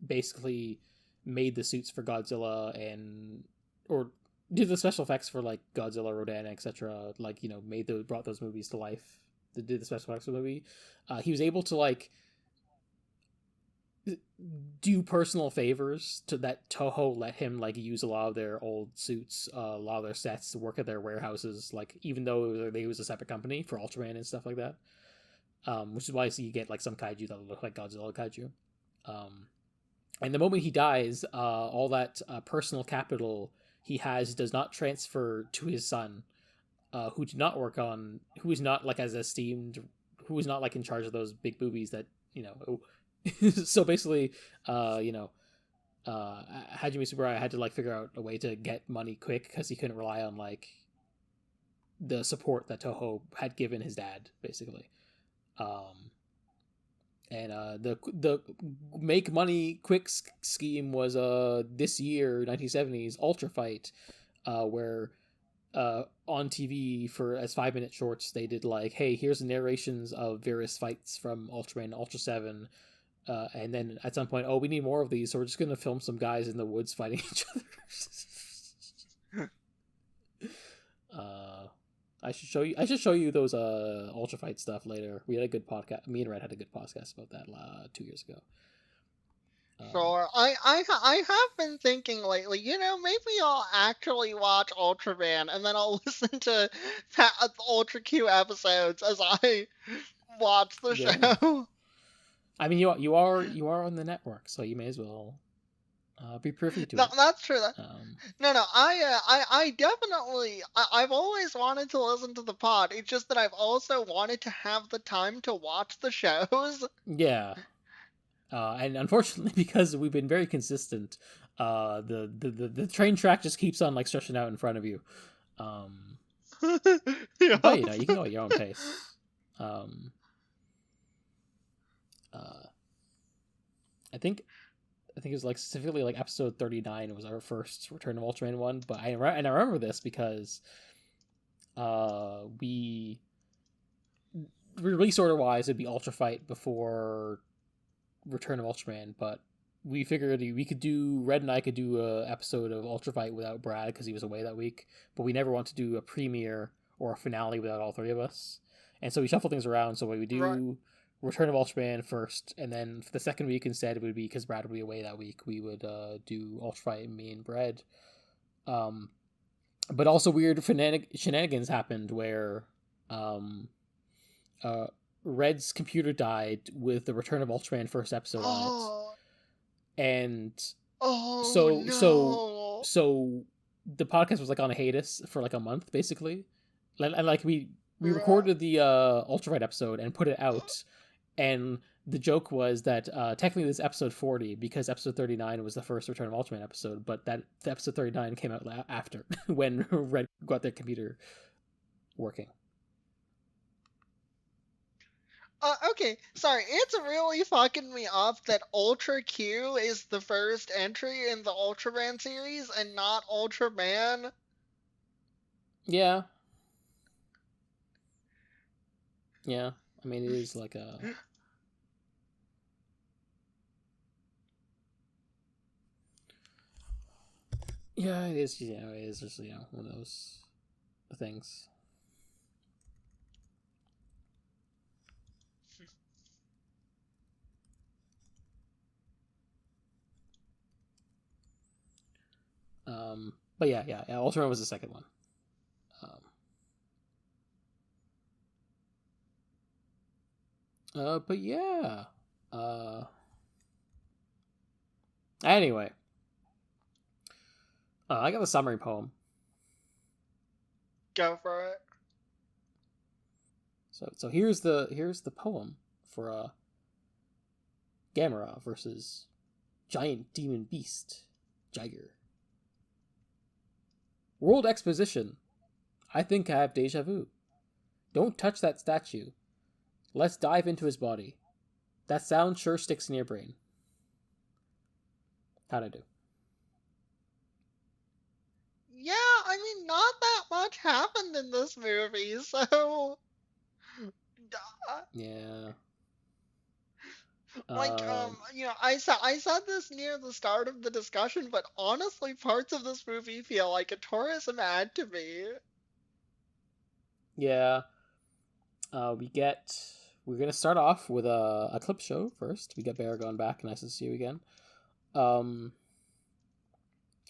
basically made the suits for Godzilla or did the special effects for like Godzilla, Rodan, etc. Like, brought those movies to life. Did the special effects for the movie. He was able to like do personal favors to that Toho let him like use a lot of their old suits, a lot of their sets to work at their warehouses, like even though they was a separate company for Ultraman and stuff like that. Which is why you get like some kaiju that look like Godzilla kaiju. And the moment he dies, all that personal capital he has does not transfer to his son, who did not work on, who is not like as esteemed, who is not like in charge of those big movies that, so basically, Hajime Tsuburaya had to like figure out a way to get money quick because he couldn't rely on like the support that Toho had given his dad, basically. And the make money quick scheme was this year 1970s Ultra Fight, where on TV for as 5-minute shorts they did like, hey, here's the narrations of various fights from Ultraman and Ultra 7, and then at some point, we need more of these, so we're just gonna film some guys in the woods fighting each other. I should show you those Ultra Fight stuff later. We had a good podcast. Me and Red had a good podcast about that 2 years ago. Sure. I have been thinking lately, maybe I'll actually watch Ultraman and then I'll listen to Ultra Q episodes as I watch the show. I mean, you are on the network, so you may as well be privy to it. That's true. No, I definitely, I've always wanted to listen to the pod. It's just that I've also wanted to have the time to watch the shows. Yeah. And unfortunately, because we've been very consistent, the train track just keeps on like stretching out in front of you. Yeah. But you can go at your own pace. I think it was like specifically like episode 39 was our first Return of Ultraman one, but I remember this because we release order wise it'd be Ultra Fight before Return of Ultraman, but we figured we could do Red and I could do a episode of Ultra Fight without Brad because he was away that week, but we never want to do a premiere or a finale without all three of us, and so we shuffle things around. So we do Right. Return of Ultraman first, and then for the second week instead it would be because Brad would be away that week. We would do Ultra Fight, me and Brad. But also weird shenanigans happened where Red's computer died with the Return of Ultraman first episode on it, and Oh no. so the podcast was like on a hiatus for like a month basically, and like we Right. recorded the Ultra Fight episode and put it out, and the joke was that technically this is episode 40 because episode 39 was the first Return of Ultraman episode, but that the episode 39 came out after when Red got their computer working. Okay, sorry, it's really fucking me up that Ultra Q is the first entry in the Ultraman series and not Ultraman. Yeah. Yeah. I mean, it is like a... Yeah, it is, it is just, one of those things. But yeah, Ultraman was the second one. But yeah. Anyway. I got a summary poem. Go for it. So here's the poem for Gamera versus Giant Demon Beast, Jiger. World Exposition. I think I have deja vu. Don't touch that statue. Let's dive into his body. That sound sure sticks in your brain. How'd I do? Yeah, I mean, not that much happened in this movie, so. Yeah. Like, I said this near the start of the discussion, but honestly, parts of this movie feel like a tourism ad to me. Yeah. We're gonna start off with a clip show first. We get Baragon back, nice to see you again. And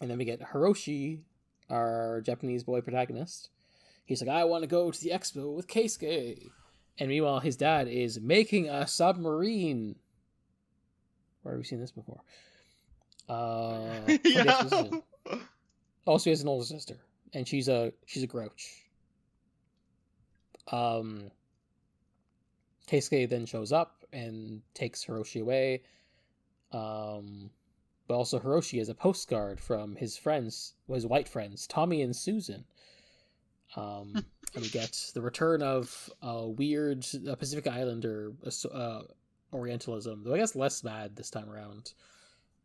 then we get Hiroshi, our Japanese boy protagonist. He's like, I want to go to the expo with Keisuke. And meanwhile, his dad is making a submarine. Where have we seen this before? Yeah. Also, he has an older sister, and she's a grouch. Keisuke then shows up and takes Hiroshi away. But also Hiroshi has a postcard from his white friends, Tommy and Susan. And we get the return of a weird Pacific Islander Orientalism, though I guess less bad this time around.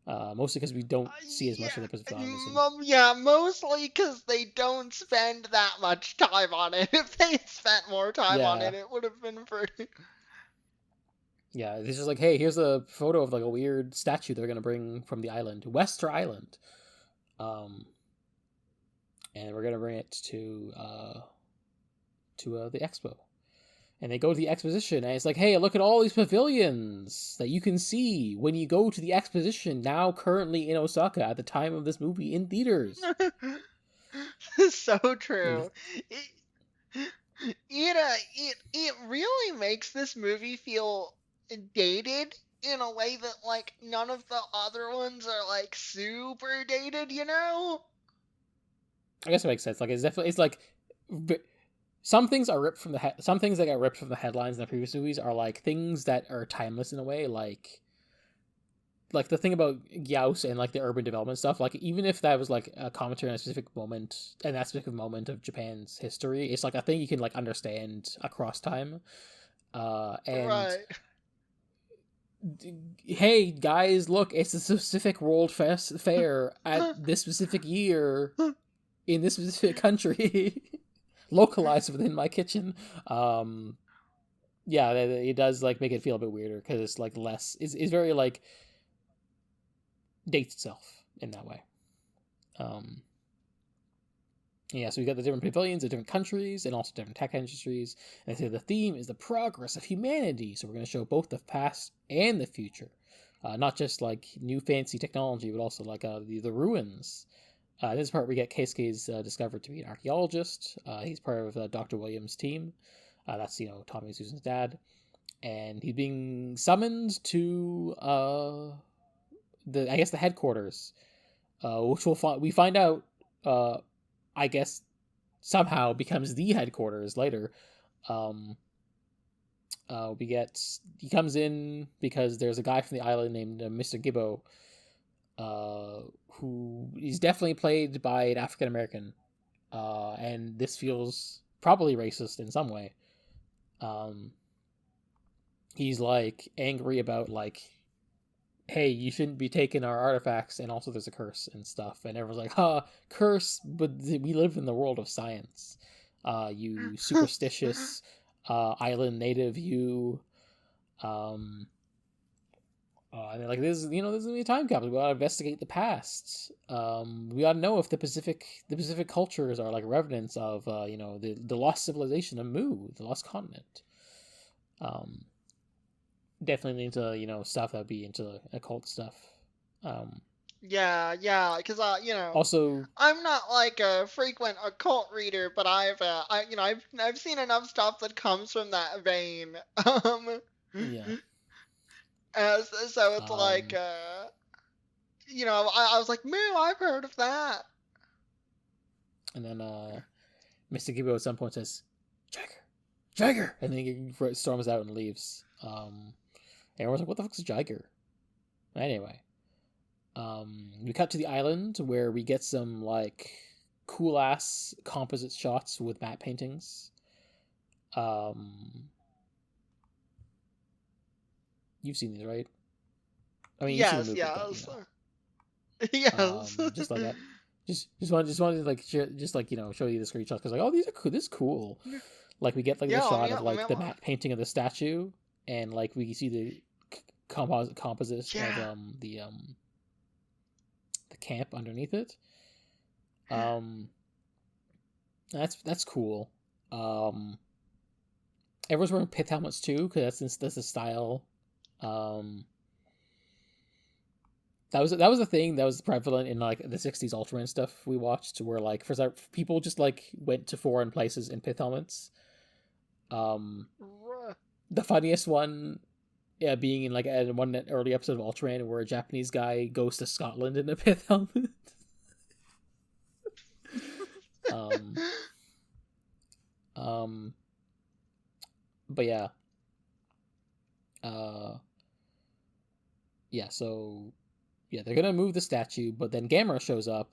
Mostly because we don't see as much of the Pacific Islander. Yeah, mostly because they don't spend that much time on it. If they had spent more time on it, it would have been pretty. Yeah, it's just like, hey, here's a photo of like a weird statue they're gonna bring from the island, Wester Island, and we're gonna bring it to the expo. And they go to the exposition, and it's like, hey, look at all these pavilions that you can see when you go to the exposition, now currently in Osaka at the time of this movie in theaters. So true. It really makes this movie feel dated in a way that like none of the other ones are like super dated, you know? I guess it makes sense. Like it's like some things are ripped from some things that got ripped from the headlines in the previous movies are like things that are timeless in a way. Like like the thing about Gyaos and like the urban development stuff, like even if that was like a commentary on a specific moment and that specific moment of Japan's history, it's like a thing you can like understand across time. And Right. hey guys, look, it's a specific fair at this specific year in this specific country, localized within my kitchen. Yeah, it does like make it feel a bit weirder because it's like less. It's very like dates itself in that way. Yeah, so we got the different pavilions of different countries and also different tech industries. And so the theme is the progress of humanity. So we're going to show both the past and the future, not just like new fancy technology, but also like the ruins. This part we get Keisuke's discovered to be an archaeologist. He's part of Dr. Williams' team. That's Tommy and Susan's dad, and he's being summoned to the headquarters, which we find out. I guess somehow becomes the headquarters later. He comes in because there's a guy from the island named Mr. Gibbo, who is definitely played by an African American, and this feels probably racist in some way. He's like angry about like, hey, you shouldn't be taking our artifacts, and also there's a curse and stuff, and everyone's like, curse, but we live in the world of science. You superstitious island native, you. And they're like, this is gonna be a time capsule. We gotta investigate the past. We gotta know if the Pacific cultures are like revenants of the lost civilization of Mu, the lost continent. Definitely into stuff that would be into occult stuff. Yeah, because Also, I'm not like a frequent occult reader, but I've seen enough stuff that comes from that vein. yeah. So it's like I was like, man, I've heard of that. And then Mr. Gibbo at some point says, Jiger, and then he storms out and leaves. And everyone's like, what the fuck's Jiger? Anyway, we cut to the island where we get some like cool ass composite shots with matte paintings. You've seen these, right? I mean, Yes, you've seen the movie, but, yes. just like that. Just wanted to like show you the screenshots because like, oh, these are cool. This is cool. Like we get like the shot of like the matte painting of the statue, and like we see the composition of the camp underneath it. That's cool. Everyone's wearing pith helmets too because that's the style. That was a thing that was prevalent in like the 60s Ultraman stuff we watched, where like people just like went to foreign places in pith helmets. The funniest one being in like one early episode of Ultraman where a Japanese guy goes to Scotland in a pith helmet. But yeah. So they're gonna move the statue, but then Gamera shows up,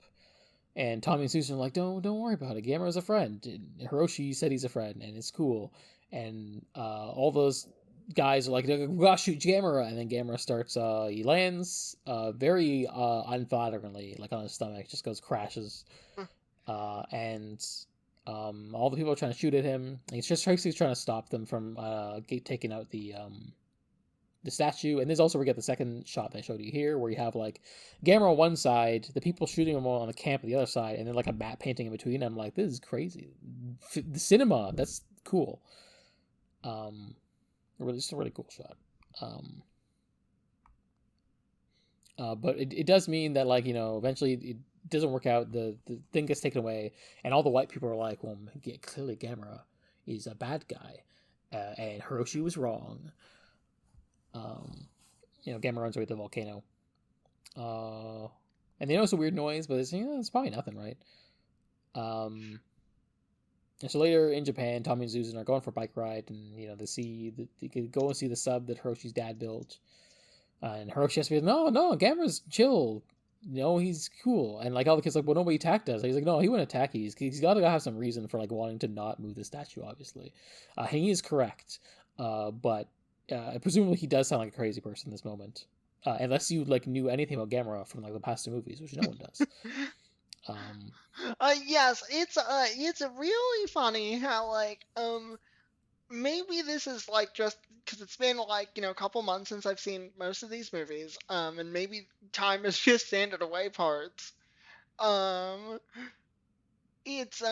and Tommy and Susan are like, "Don't worry about it. Gamera's a friend. And Hiroshi said he's a friend, and it's cool." And all those guys are like, "We gotta shoot Gamera," and then Gamera starts. He lands very unflatteringly, like on his stomach, just goes crashes, and all the people are trying to shoot at him. And he's just basically trying to stop them from taking out the statue. And there's also we get the second shot that I showed you here, where you have like Gamera on one side, the people shooting him on the camp on the other side, and then like a matte painting in between. I'm like, this is crazy. The cinema, that's cool. Just a really cool shot. But it does mean that like eventually it doesn't work out. The thing gets taken away, and all the white people are like, well, clearly Gamera is a bad guy, and Hiroshi was wrong. Gamera runs away to the volcano. And they notice a weird noise, but it's probably nothing, right? And so later in Japan, Tommy and Susan are going for a bike ride, and they can go and see the sub that Hiroshi's dad built. And Hiroshi has to be like, no, Gamera's chill. No, he's cool. And like all the kids like, well, nobody attacked us. He's like, no, he wouldn't attack you. He's got to have some reason for like wanting to not move the statue, obviously. And he is correct. But presumably he does sound like a crazy person in this moment. Unless you like knew anything about Gamera from like the past two movies, which no one does. Yes, it's really funny how like maybe this is like just because it's been like a couple months since I've seen most of these movies, and maybe time has just sanded away parts. Um, it's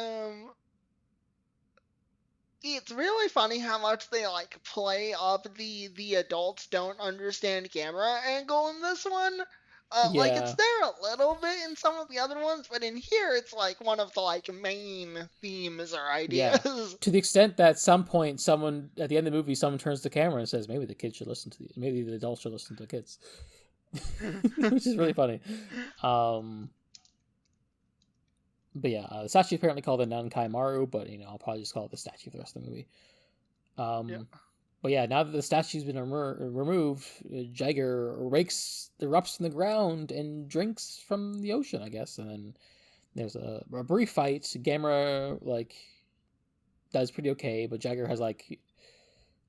it's really funny how much they like play up the adults don't understand Gamera angle in this one. Like it's Yeah. there a little bit in some of the other ones, but in here it's like one of the like main themes or Yeah. ideas. To the extent that at some point someone at the end of the movie someone turns to the camera and says, maybe the kids should listen to maybe the adults should listen to the kids. Which is really funny. But yeah, the statue is apparently called the Nankai Maru, but I'll probably just call it the statue for the rest of the movie. Yeah. But yeah, now that the statue's been removed, Jiger erupts from the ground and drinks from the ocean, I guess. And then there's a brief fight. Gamera like does pretty okay, but Jiger has like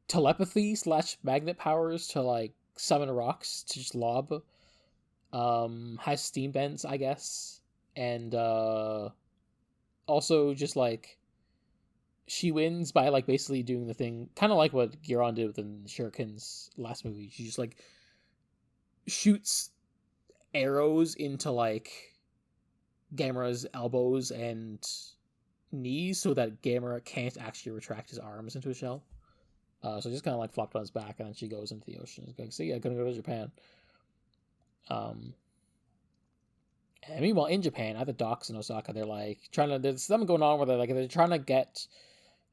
telepathy / magnet powers to like summon rocks to just lob. Has steam vents, I guess, and also just like she wins by like basically doing the thing kind of like what Giron did within Shuriken's last movie. She just like shoots arrows into like Gamera's elbows and knees so that Gamera can't actually retract his arms into a shell. So just kind of like flopped on his back, and then she goes into the ocean. It's like, see, I'm gonna go to Japan. And meanwhile, in Japan, at the docks in Osaka, they're like there's something going on where they're trying to get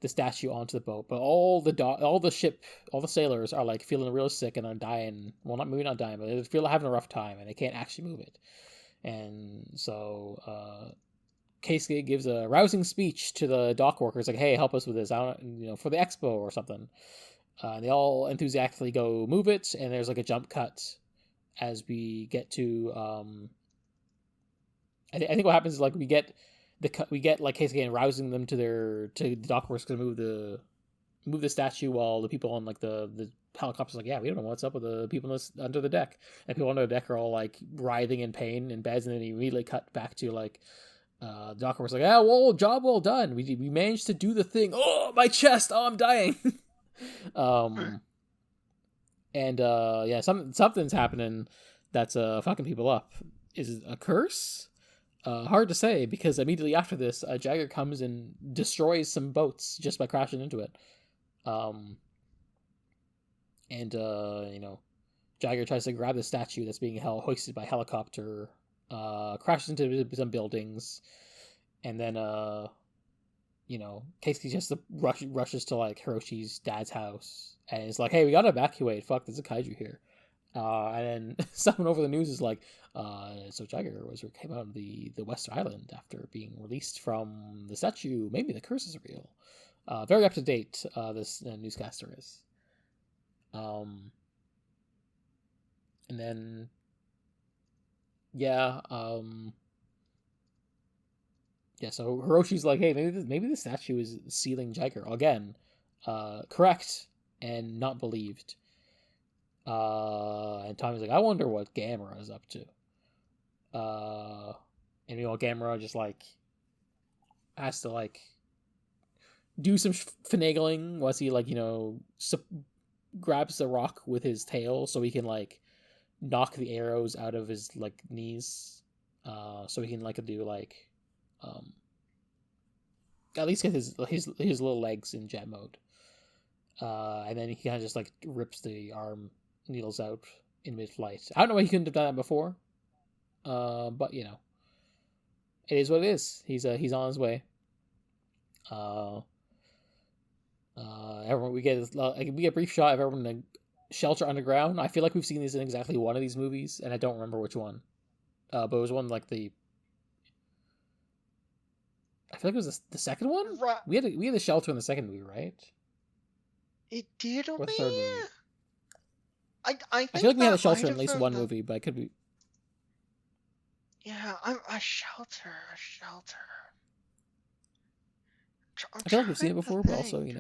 the statue onto the boat, but all the sailors are like feeling real sick and are dying. Well, maybe not dying, but they feel having a rough time, and they can't actually move it. And so Keisuke gives a rousing speech to the dock workers, like, "Hey, help us with this. I don't, for the expo or something." And they all enthusiastically go move it, and there's like a jump cut as we get to. I think what happens is like we get like Keisuke rousing them to the dock workers to move the statue, while the people on like the helicopter's like, yeah, we don't know what's up with the people under the deck, and people under the deck are all like writhing in pain in beds, and then he immediately cut back to like the dock workers like, yeah, well, job well done, we managed to do the thing. Oh, my chest, oh, I'm dying. And yeah, something's happening that's fucking people up. Is it a curse? Hard to say, because immediately after this, Jiger comes and destroys some boats just by crashing into it. And Jiger tries to grab the statue that's being hoisted by helicopter, crashes into some buildings, and then Keisuke just rushes to like Hiroshi's dad's house, and it's like, hey, we gotta evacuate. Fuck, there's a kaiju here. And then someone over the news is like, so Jiger came out of the West Island after being released from the statue. Maybe the curse is real. Very up to date, this newscaster is. And then, yeah, so Hiroshi's like, hey, maybe the statue is sealing Jiger. Again, correct and not believed. And Tommy's like, I wonder what Gamera is up to. And meanwhile, Gamera just like has to like do some finagling once he like grabs the rock with his tail so he can like knock the arrows out of his like knees, so he can like do like at least get his little legs in jet mode. And then he kind of just like rips the arm needles out in mid-flight. I don't know why he couldn't have done that before, but it is what it is. He's on his way. Everyone, we get a brief shot of everyone in a shelter underground. I feel like we've seen this in exactly one of these movies, and I don't remember which one. But it was one like I feel like it was the second one. Right. We had the shelter in the second movie, right? It did, or the third movie? I I feel think like we had a that might shelter in have at least been one the... movie, but I could be. Yeah, I'm a shelter. I'm I feel like we've seen trying it to before, but also, think.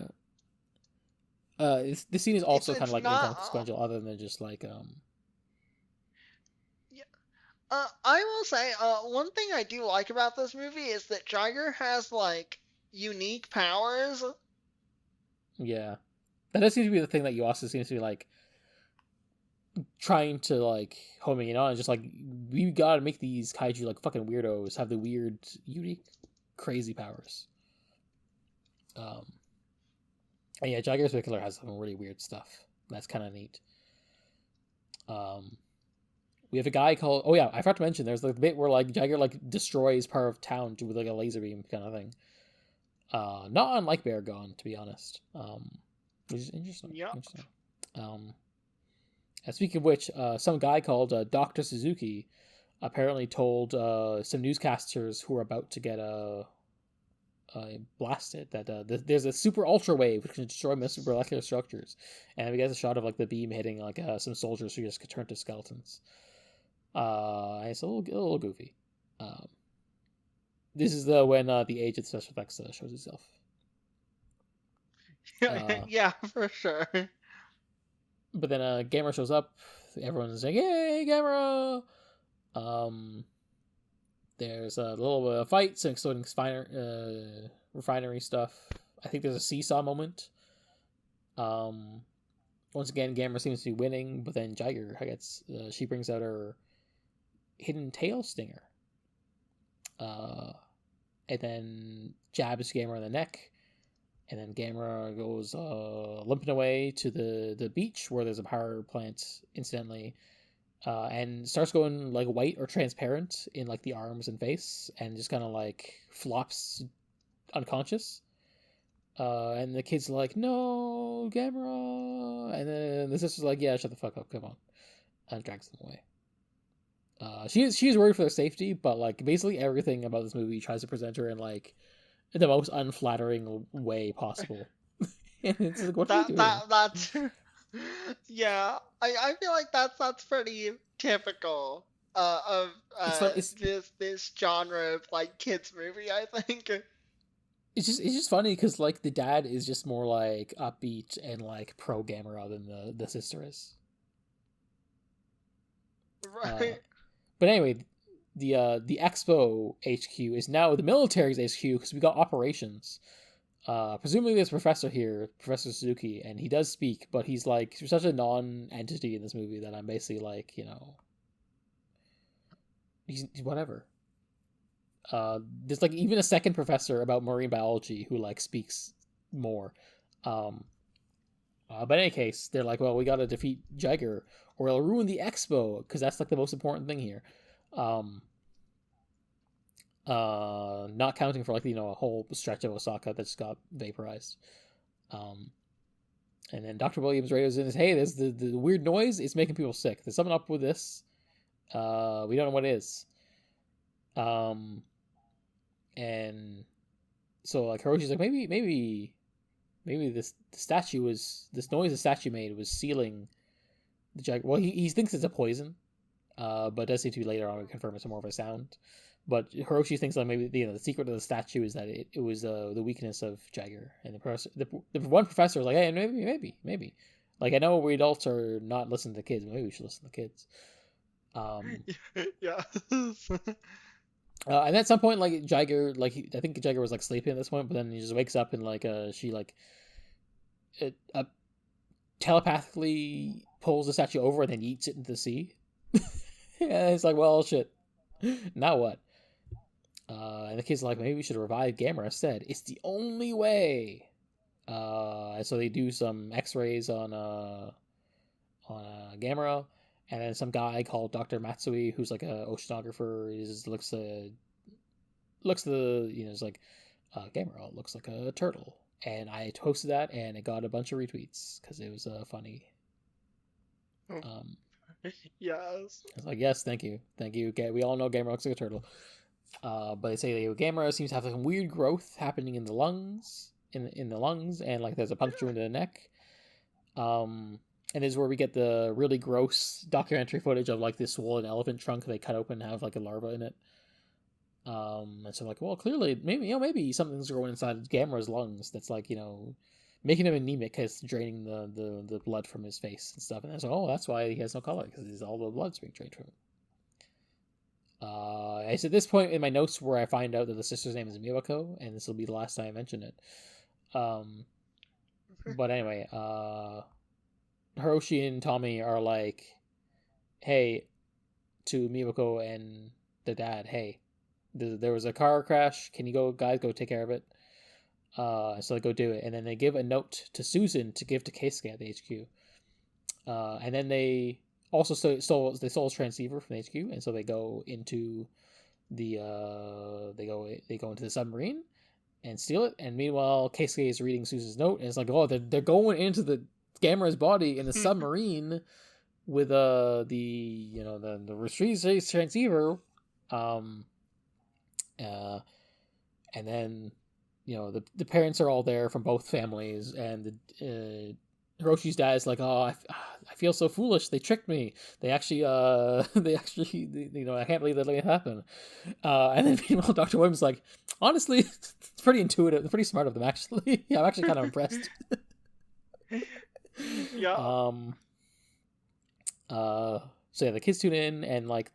this scene is also kind of It's like not. inconsequential, other than just like Yeah, I will say, one thing I do like about this movie is that Jiger has like unique powers. yeah, that does seem to be the thing that you also seems to be like trying to like homing in on. Just like we gotta make these kaiju like fucking weirdos have the weird, unique, crazy powers. And yeah, Jiger's particular has some really weird stuff. That's kind of neat. We have a guy called. Oh yeah, I forgot to mention. There's like the bit where like Jiger like destroys part of town with like a laser beam kind of thing. Not unlike Beargon, to be honest. Which is interesting. Yep. And speaking of which, some guy called Dr. Suzuki apparently told some newscasters who are about to get blasted that there's a super ultra wave which can destroy molecular structures, and we get a shot of like the beam hitting like some soldiers who just turn to skeletons. It's a little goofy. This is when the age of the special effects shows itself. Yeah, for sure. But then Gamera shows up. Everyone's like, "Yay, Gamera!" There's a little fight, some exploding refinery stuff. I think there's a seesaw moment. Once again, Gamera seems to be winning, but then Jiger gets she brings out her hidden tail stinger, and then jabs Gamera in the neck, and then Gamera goes limping away to the beach where there's a power plant, incidentally. And starts going like white or transparent in like the arms and face, and just kind of like flops unconscious. And the kid's like, "No, Gamera," and then the sister's like, "Yeah, shut the fuck up, come on," and drags them away. She's worried for their safety, but like basically everything about this movie tries to present her in like the most unflattering way possible. And it's like, what are you doing? That's yeah. I feel like that's pretty typical of It's this genre of like kids movie, I think. it's just funny because like the dad is just more like upbeat and like pro Gamera than the sister is. Right. But anyway, the Expo HQ is now the military's HQ because we got operations. Presumably there's a professor here, Professor Suzuki, and he does speak, but he's like such a non-entity in this movie that I'm basically like, he's whatever. There's like even a second professor about marine biology who like speaks more. But in any case, they're like, well, we gotta defeat Jiger or it'll ruin the expo because that's like the most important thing here. Not counting for like a whole stretch of Osaka that just got vaporized. And then Dr. Williams radios in and says, hey, there's the weird noise. It's making people sick. There's something up with this. We don't know what it is. And so like Hiroshi's like maybe this noise the statue made was sealing the Jiger. Well, he thinks it's a poison, but it does seem to be later on we confirm it's more of a sound. But Hiroshi thinks that maybe the secret of the statue is that it was the weakness of Jiger, and the one professor is like, hey, maybe. Like I know we adults are not listening to the kids, but maybe we should listen to the kids. Yeah. And at some point, like Jiger, I think Jiger was like sleeping at this point, but then he just wakes up and like she like telepathically pulls the statue over and then eats it into the sea. And it's like, well, shit. Now what? And the kid's like, maybe we should revive Gamera instead. It's the only way. And so they do some X-rays on Gamera. And then some guy called Dr. Matsui, who's like a oceanographer, looks it's like Gamera looks like a turtle, and I posted that, and it got a bunch of retweets because it was funny. Yes. I was like, yes, thank you. Okay, we all know Gamera looks like a turtle. But they say Gamera seems to have some weird growth happening in the lungs, in the lungs, and like there's a puncture into the neck. And this is where we get the really gross documentary footage of like this swollen elephant trunk they cut open and have like a larva in it. And so like, well, clearly, maybe something's growing inside Gamera's lungs that's like, making him anemic because draining the blood from his face and stuff. And it's like, oh, that's why he has no color, because all the blood's being drained from him. It's at this point in my notes where I find out that the sister's name is Miyako, and this will be the last time I mention it. But anyway, Hiroshi and Tommy are like, hey, to Miyako and the dad, hey, there was a car crash. Can you guys go take care of it? So they go do it, and then they give a note to Susan to give to Keisuke at the HQ. And then they also stole his transceiver from the HQ, and so they go into the into the submarine and steal it. And meanwhile, Keisuke is reading Susan's note, and it's like, oh, they're going into the Gamera's body in the submarine with the retreading transceiver. And then the parents are all there from both families, and the Hiroshi's dad is like, oh, I feel so foolish. They tricked me. They actually I can't believe that let it happen. And then meanwhile, Dr. Williams is like, honestly, it's pretty intuitive, pretty smart of them, actually. Yeah, I'm actually kind of impressed. Yeah. So yeah, the kids tune in, and like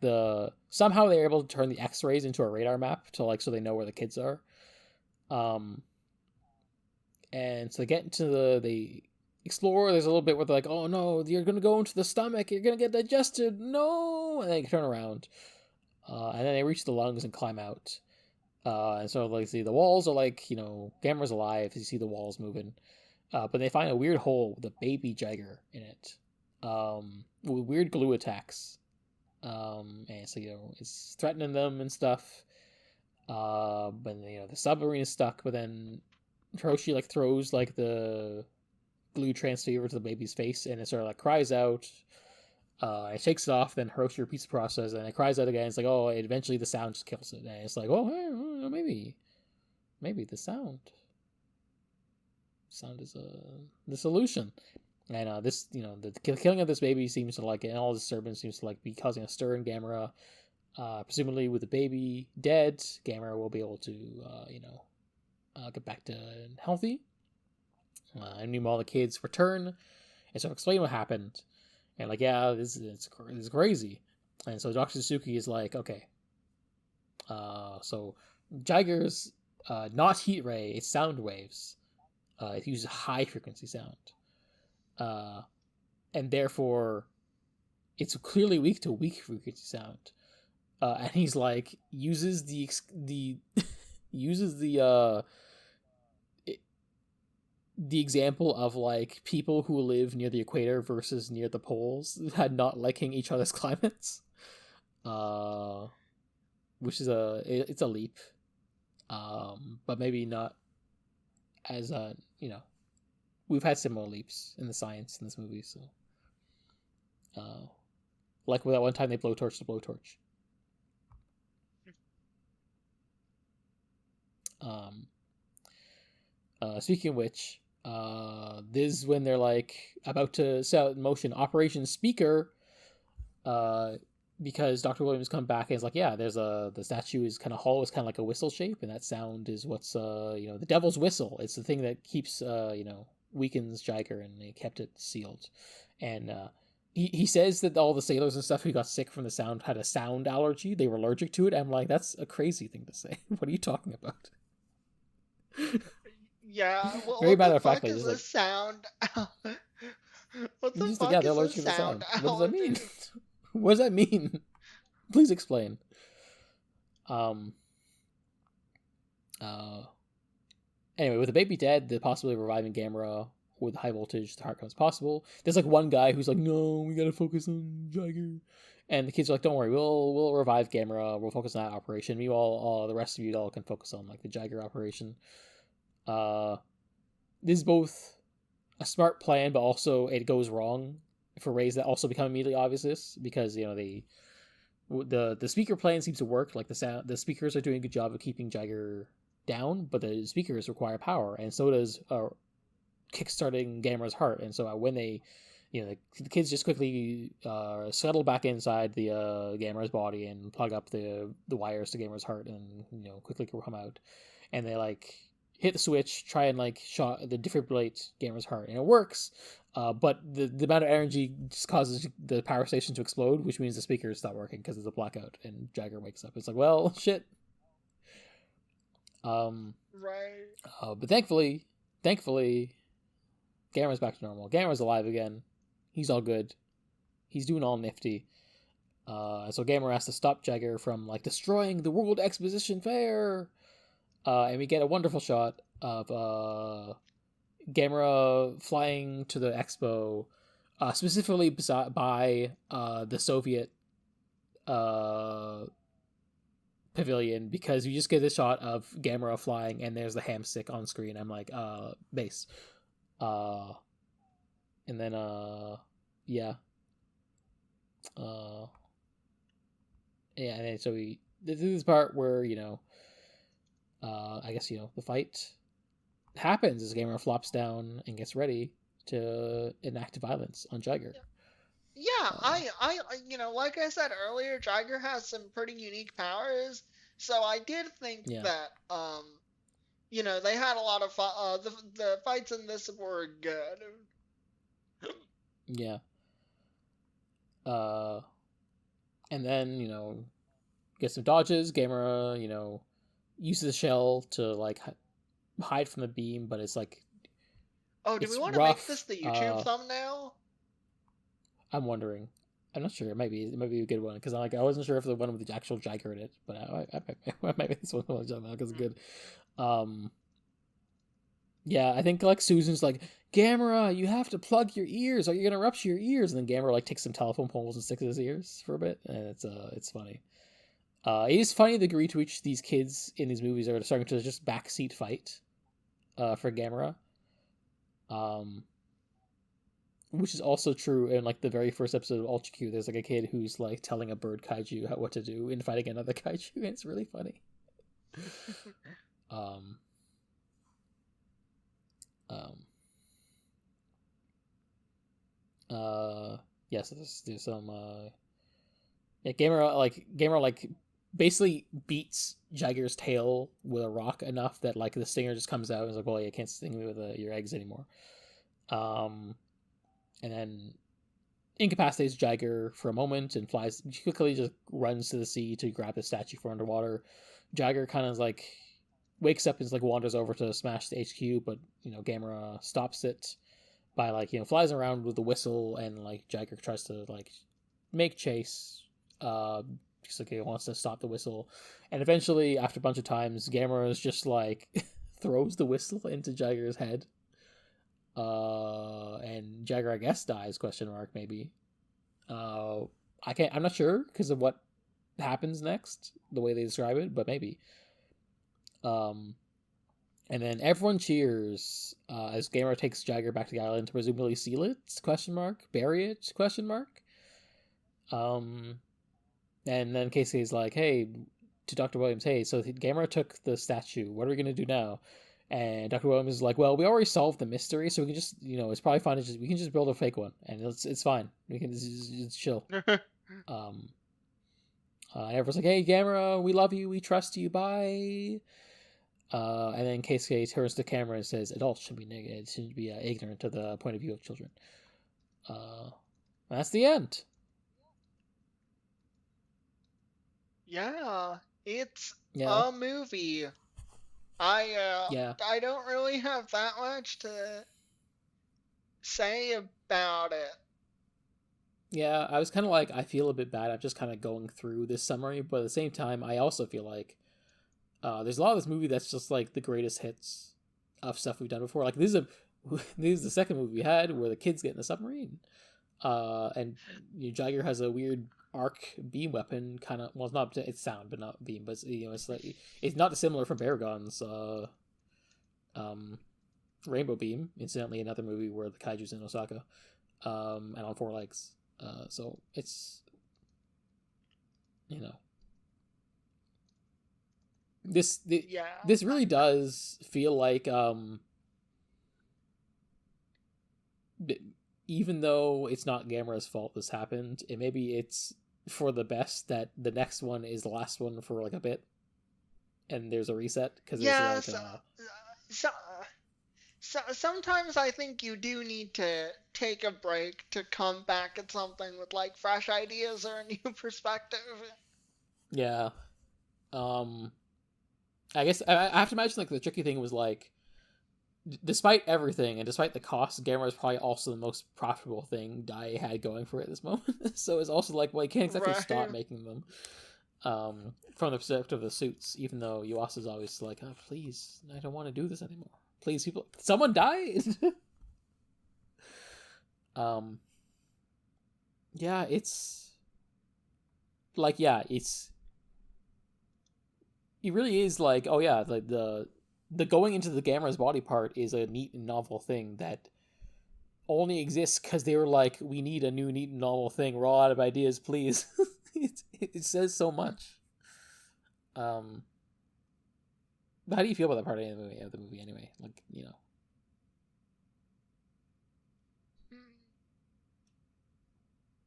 somehow they're able to turn the X-rays into a radar map to like so they know where the kids are. And so they get into they explore. There's a little bit where they're like, oh no, you're gonna go into the stomach, you're gonna get digested, no, and they turn around. And then they reach the lungs and climb out. And so like see the walls are like, Gamera's alive, you see the walls moving. But they find a weird hole with a baby Jiger in it. With weird glue attacks. And so, it's threatening them and stuff. But the submarine is stuck, but then Hiroshi like throws like the glue transceiver to the baby's face, and it sort of like cries out. It shakes it off, then Hiroshi repeats the process, and it cries out again. It's like, oh, eventually the sound just kills it. And it's like, oh, hey, maybe the sound is the solution. And this, the killing of this baby seems to like, and all disturbance seems to like be causing a stir in Gamera. Presumably with the baby dead, Gamera will be able to, get back to healthy. And meanwhile, the kids return, and so explain what happened. And like, yeah, this is crazy. And so Dr. Suzuki is like, okay. So Jiger's not heat ray, it's sound waves. It uses high frequency sound. And therefore, it's clearly weak to weak frequency sound. And he's like, uses the example of like people who live near the equator versus near the poles not liking each other's climates, which is it's a leap, but maybe not as we've had similar leaps in the science in this movie, so like with that one time they blowtorch the blowtorch. Speaking of which, this is when they're like about to set out in motion Operation Speaker, because Dr. Williams come back and is like, yeah, there's the statue is kind of hollow, it's kind of like a whistle shape, and that sound is what's the devil's whistle. It's the thing that keeps weakens Jiger, and they kept it sealed. And he says that all the sailors and stuff who got sick from the sound had a sound allergy, they were allergic to it. I'm like, that's a crazy thing to say. What are you talking about? Yeah, well, very matter of fact, fact, is the sound? What the fuck yeah, is allergic the to the sound? What does that mean? allergy? What does that mean? Please explain. Anyway, with the baby dead, the possibility of reviving Gamera with high voltage, the heart comes possible. There's like one guy who's like, no, we gotta focus on Jiger. And the kids are like, don't worry, we'll revive Gamera, we'll focus on that operation. Meanwhile, the rest of you all can focus on like the Jiger operation. This is both a smart plan, but also it goes wrong for ways that also become immediately obvious, because the speaker plan seems to work. Like the speakers are doing a good job of keeping Jiger down, but the speakers require power, and so does kickstarting Gamera's heart. And so when they the kids just quickly settle back inside the Gamera's body and plug up the wires to Gamera's heart, and quickly come out, and they like hit the switch, try and like defibrillate Gamera's heart, and it works. But the amount of energy just causes the power station to explode, which means the speakers stop working because it's a blackout, and Jiger wakes up. It's like, well, shit. Right. But thankfully, Gamera's back to normal. Gamera's alive again. He's all good. He's doing all nifty. So Gamera has to stop Jiger from like destroying the World Exposition Fair. And we get a wonderful shot of Gamera flying to the expo, specifically by the Soviet pavilion, because you just get this shot of Gamera flying and there's the hamstick on screen. I'm like, base. And then yeah. Yeah, and then so we do this part where, I guess, the fight happens as Gamera flops down and gets ready to enact violence on Jiger. Yeah, I like I said earlier, Jiger has some pretty unique powers, so I did think that, they had a lot of the fights in this were good. Yeah. And then, get some dodges. Gamera, uses the shell to like hide from the beam, but it's like, oh, do we want to make this the YouTube thumbnail? I'm wondering. I'm not sure. It might be a good one, because I wasn't sure if the one with the actual Jiger in it, but I might this one because it's good. Yeah, I think like Susan's like, Gamera, you have to plug your ears, or you're gonna rupture your ears. And then Gamera like takes some telephone poles and sticks in his ears for a bit, and it's funny. It is funny the degree to which these kids in these movies are starting to just backseat fight, for Gamera. Which is also true in like the very first episode of Ultra Q. There's like a kid who's like telling a bird kaiju what to do in fighting another kaiju, and it's really funny. Yes, there's some Gamera like basically beats Jiger's tail with a rock enough that like the stinger just comes out and is like, well, you can't sting me with your eggs anymore. And then incapacitates Jiger for a moment and flies, quickly just runs to the sea to grab the statue from underwater. Jiger kind of like wakes up and like wanders over to smash the HQ, but Gamera stops it by like flies around with the whistle, and like Jiger tries to like make chase, because like he wants to stop the whistle, and eventually after a bunch of times Gamera is just like throws the whistle into Jiger's head, and Jiger I guess dies, ? Maybe. I'm not sure because of what happens next, the way they describe it, but maybe. And then everyone cheers as Gamera takes Jiger back to the island to presumably seal it? ? Bury it? ? And then Casey's like, hey, to Dr. Williams, hey, so Gamera took the statue. What are we gonna do now? And Dr. Williams is like, well, we already solved the mystery, so we can just, it's probably fine to we can just build a fake one, and it's fine. We can just chill. And everyone's like, hey, Gamera, we love you, we trust you, bye. And then Keisuke turns to the camera and says, adults should be ignorant to the point of view of children. That's the end. Yeah, it's a movie. I don't really have that much to say about it. Yeah, I was kind of like, I feel a bit bad. I'm just kind of going through this summary, but at the same time, I also feel like there's a lot of this movie that's just like the greatest hits of stuff we've done before. Like this is the second movie we had where the kids get in the submarine, and Jiger has a weird arc beam weapon, kind of. Well, it's sound, but not beam. But it's like it's not dissimilar from Baragon's rainbow beam. Incidentally, another movie where the kaiju's in Osaka, and on four legs. So it's this really does feel like even though it's not Gamera's fault this happened, and maybe it's for the best that the next one is the last one for like a bit, and there's a reset because there's Yeah, like so, sometimes I think you do need to take a break to come back at something with like fresh ideas or a new perspective. yeah. Um, I guess I have to imagine like the tricky thing was like, despite everything and despite the cost, Gamera is probably also the most profitable thing Dai had going for it at this moment. So it's also like, well, you can't exactly stop Right. making them. From the perspective of the suits, even though Yuasa's always like, oh, please, I don't want to do this anymore. Please, people, someone died. um, yeah, it's like, yeah, it really is like, oh yeah, like the going into the Gamera's body part is a neat and novel thing that only exists because they were like, we need a new neat and novel thing. We're all out of ideas, please. It says so much. But how do you feel about that part of the movie anyway? Like, you know.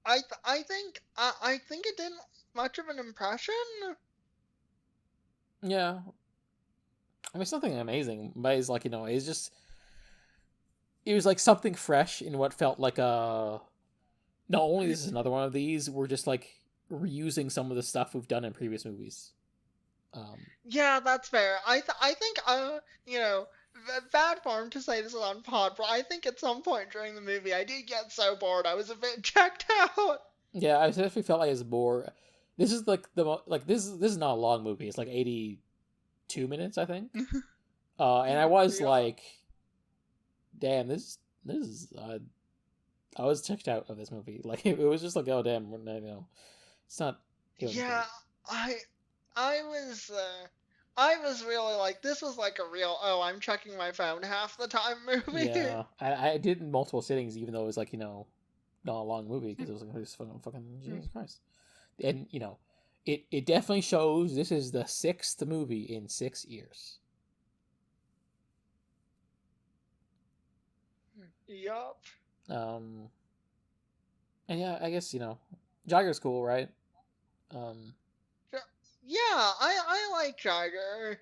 I think it didn't much of an impression. Yeah. I mean, it's nothing amazing, but it's like, you know, it's just, it was like something fresh in what felt like a, not only this is another one of these, we're just like reusing some of the stuff we've done in previous movies. Yeah, that's fair. I think you know, bad form to say this on pod, but I think at some point during the movie I did get so bored I was a bit checked out. Yeah, I definitely felt like it's more, this is like like, this is not a long movie. It's like 82 minutes, I think. And I was Yeah. like, damn, this is, I was checked out of this movie. Like, it was just like, oh damn, you know, it's not. It wasn't Yeah, great. I I was I was really like this was like a real oh I'm checking my phone half the time movie. Yeah, I did in multiple sittings, even though it was like, you know, not a long movie because it was like, it was fucking Jesus Christ. And you know, it definitely shows this is the sixth movie in 6 years. Yup. Um, and yeah, I guess, you know, Jiger's cool, right? Um, Yeah, I like Jiger.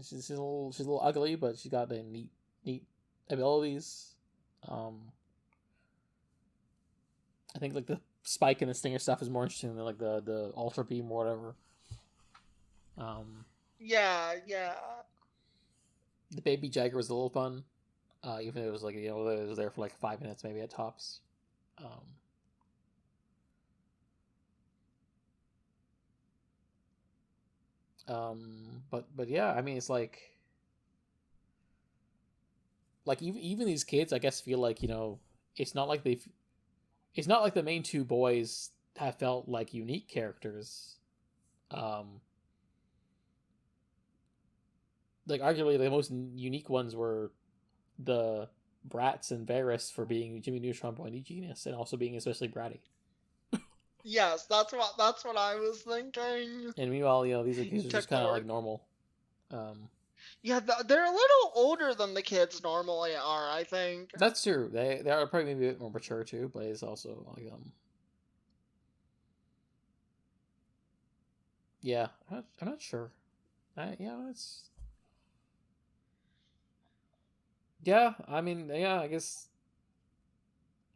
she's a little ugly, but she got the neat abilities. Um, I think like the spike and the stinger stuff is more interesting than like the ultra beam or whatever. Um, Yeah. the baby Jiger was a little fun, even though it was like, you know, it was there for like 5 minutes maybe at tops. Um, but yeah, I mean, it's like even these kids, I guess, feel like, you know, it's not like it's not like the main two boys have felt like unique characters. Um, like arguably the most unique ones were the Bratz and Varys for being Jimmy Neutron Boy Genius and also being especially bratty. Yes, that's what I was thinking. And meanwhile, you know, these are just Took kind of more. like normal. Um, Yeah, they're a little older than the kids normally are, I think. that's true. They are probably maybe a bit more mature too, but it's also like yeah, I'm not sure. Yeah, it's yeah. I mean, yeah, I guess.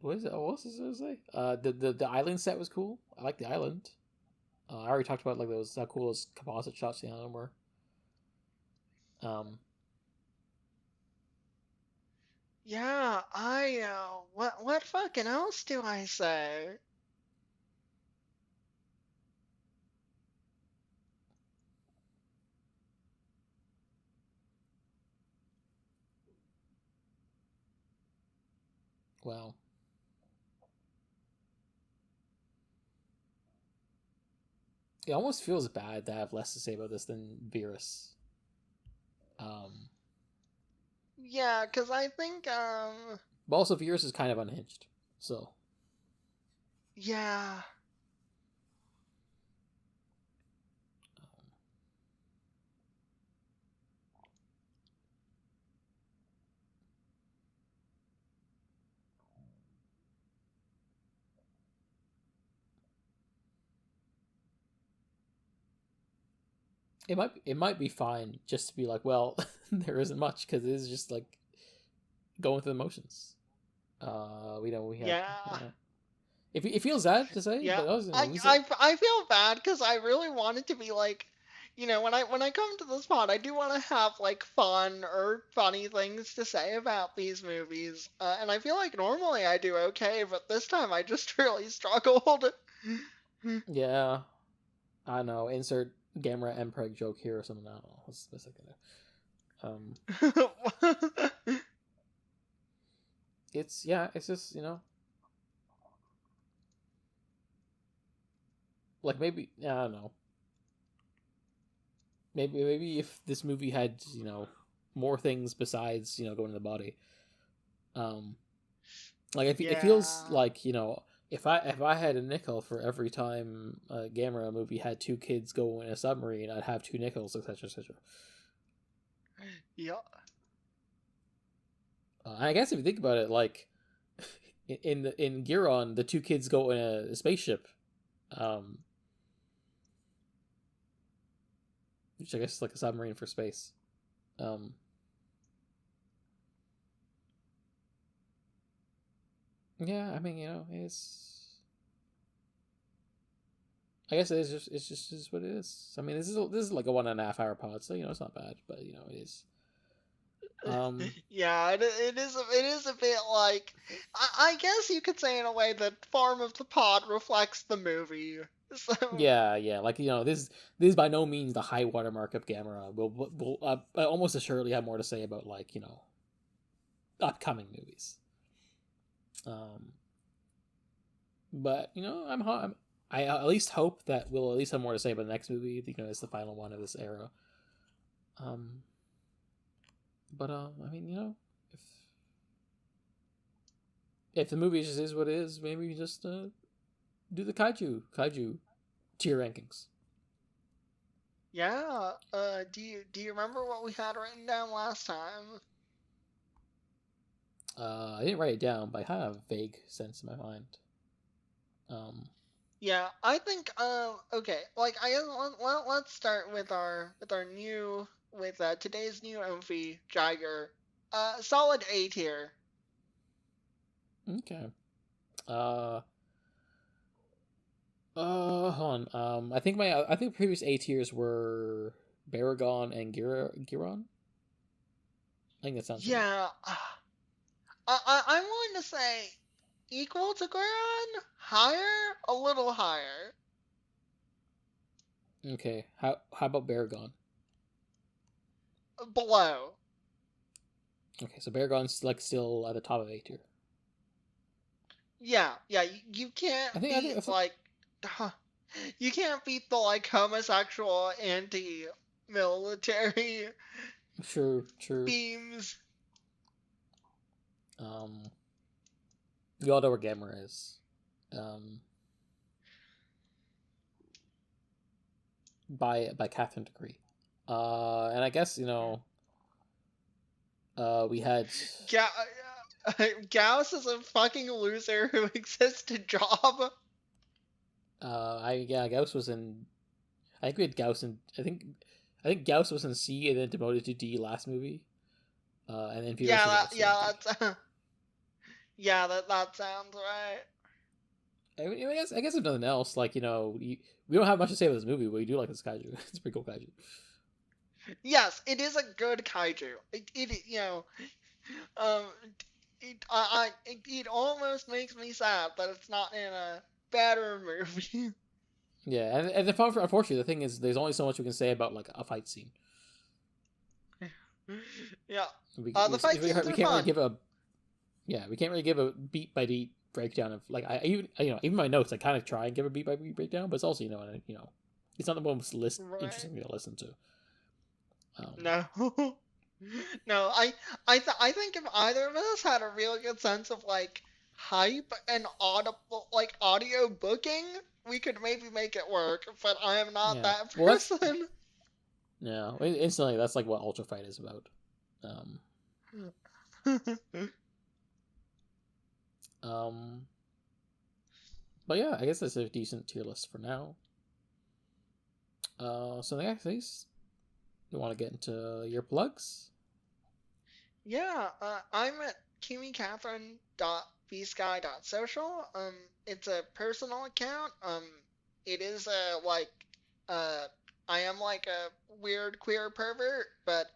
What is it? What else is it to say? The island set was cool. I like the island. I already talked about like those how cool those composite shots the island were. Um, Yeah, I what fucking else do I say? well, it almost feels bad to have less to say about this than Beerus. Um, Yeah, 'cause I think but also Beerus is kind of unhinged. So, yeah. it might be fine just to be like, well, there isn't much because it is just like going through the motions. We had Yeah. it feels sad to say, Yeah, but also, I feel bad because I really want it to be like, when I come to this pod, I do want to have like fun or funny things to say about these movies, and I feel like normally I do okay, but this time I just really struggled. yeah, I know. Insert Gamera Mpreg joke here or something. I don't know. What's that gonna? It's just like maybe I don't know. Maybe if this movie had more things besides going to the body, um, like it feels Yeah. like if I had a nickel for every time a Gamera movie had two kids go in a submarine, I'd have two nickels, etc., etc. Yeah. I guess if you think about it, like in Giron, the two kids go in a spaceship, um, which I guess is like a submarine for space. Um, yeah, I mean, I guess it's just what it is. I mean, this is like a 1.5 hour pod, so it's not bad, but it is. Yeah, it is a bit like I guess you could say in a way that form of the pod reflects the movie. So Yeah, like this is by no means the high watermark of Gamera. We'll I almost assuredly have more to say about like upcoming movies. Um, but I at least hope that we'll at least have more to say about the next movie. It's the final one of this era. Um, but I mean, if the movie just is what it is, maybe we just do the kaiju tier rankings. yeah, do you remember what we had written down last time? I didn't write it down, but I have a vague sense in my mind. Yeah, I think okay, like I guess let's start with our new with today's new MV Jiger. Solid A tier. Okay. Uh, hold on. I think previous A tiers were Baragon and Giron. I think that sounds right. Yeah, I'm willing to say equal to Guran, higher, a little higher, Okay. How about Baragon? below. Okay, so Baragon's like still at the top of A tier. Yeah, yeah, you can't I think I beat think I like you can't beat the like homosexual anti-military sure. beams. Um, you all know where Gamera is. Um, by Catherine degree. And I guess we had Gauss is a fucking loser who exists to job. Gauss was in. I think we had Gauss in. I think Gauss was in C and then demoted to D last movie. And then Fierce Yeah, was also in D. that's yeah, that sounds right. I guess if nothing else, like we don't have much to say about this movie, but we do like this kaiju. It's a pretty cool kaiju. Yes, it is a good kaiju. Um, it almost makes me sad that it's not in a better movie. Yeah, and unfortunately, the thing is, there's only so much we can say about like a fight scene. Yeah. We The fight scenes we are can't really fun. give a we can't really give a beat by beat breakdown of like I even my notes I kind of try and give a beat by beat breakdown, but it's also it's not the most Right. interesting to listen to. No. No, I think if either of us had a real good sense of like hype and audible like audio booking, we could maybe make it work, but I am not Yeah, that well that's person. instantly that's like what Ultra Fight is about. Um, um, but yeah, I guess that's a decent tier list for now. So in that case, you want to get into your plugs? Yeah, I'm at KiwiCatherine.bsky.social. It's a personal account. It is I am like a weird queer pervert, but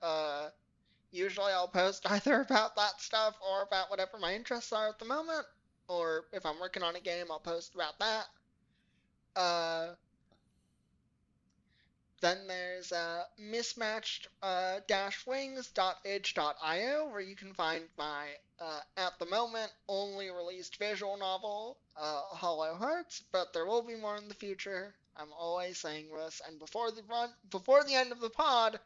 usually I'll post either about that stuff or about whatever my interests are at the moment, or if I'm working on a game, I'll post about that. Then there's mismatched-wings.itch.io, where you can find my, at the moment, only released visual novel, Hollow Hearts, but there will be more in the future. I'm always saying this, and before the end of the pod,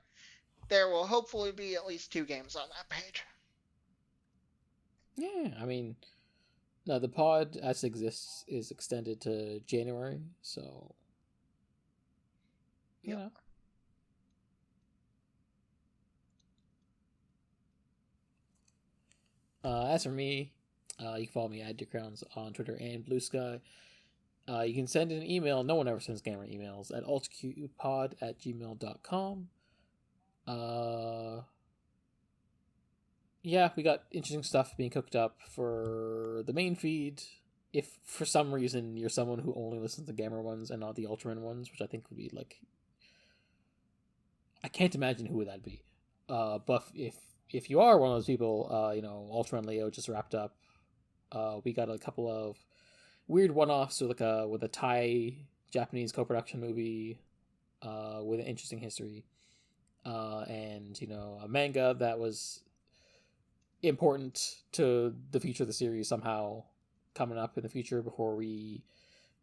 there will hopefully be at least 2 games on that page. Yeah, I mean, no, the pod as it exists is extended to January, so you know. As for me, you can follow me at DeCrowns on Twitter and Blue Sky. You can send an email. No one ever sends Gamera emails at altqpod@gmail.com. Yeah, we got interesting stuff being cooked up for the main feed. If for some reason you're someone who only listens to Gamera ones and not the Ultraman ones, which I think would be like, I can't imagine who would that be. But if you are one of those people, Ultraman Leo just wrapped up. We got a couple of weird one-offs with a Thai Japanese co-production movie with an interesting history, and a manga that was important to the future of the series somehow coming up in the future before we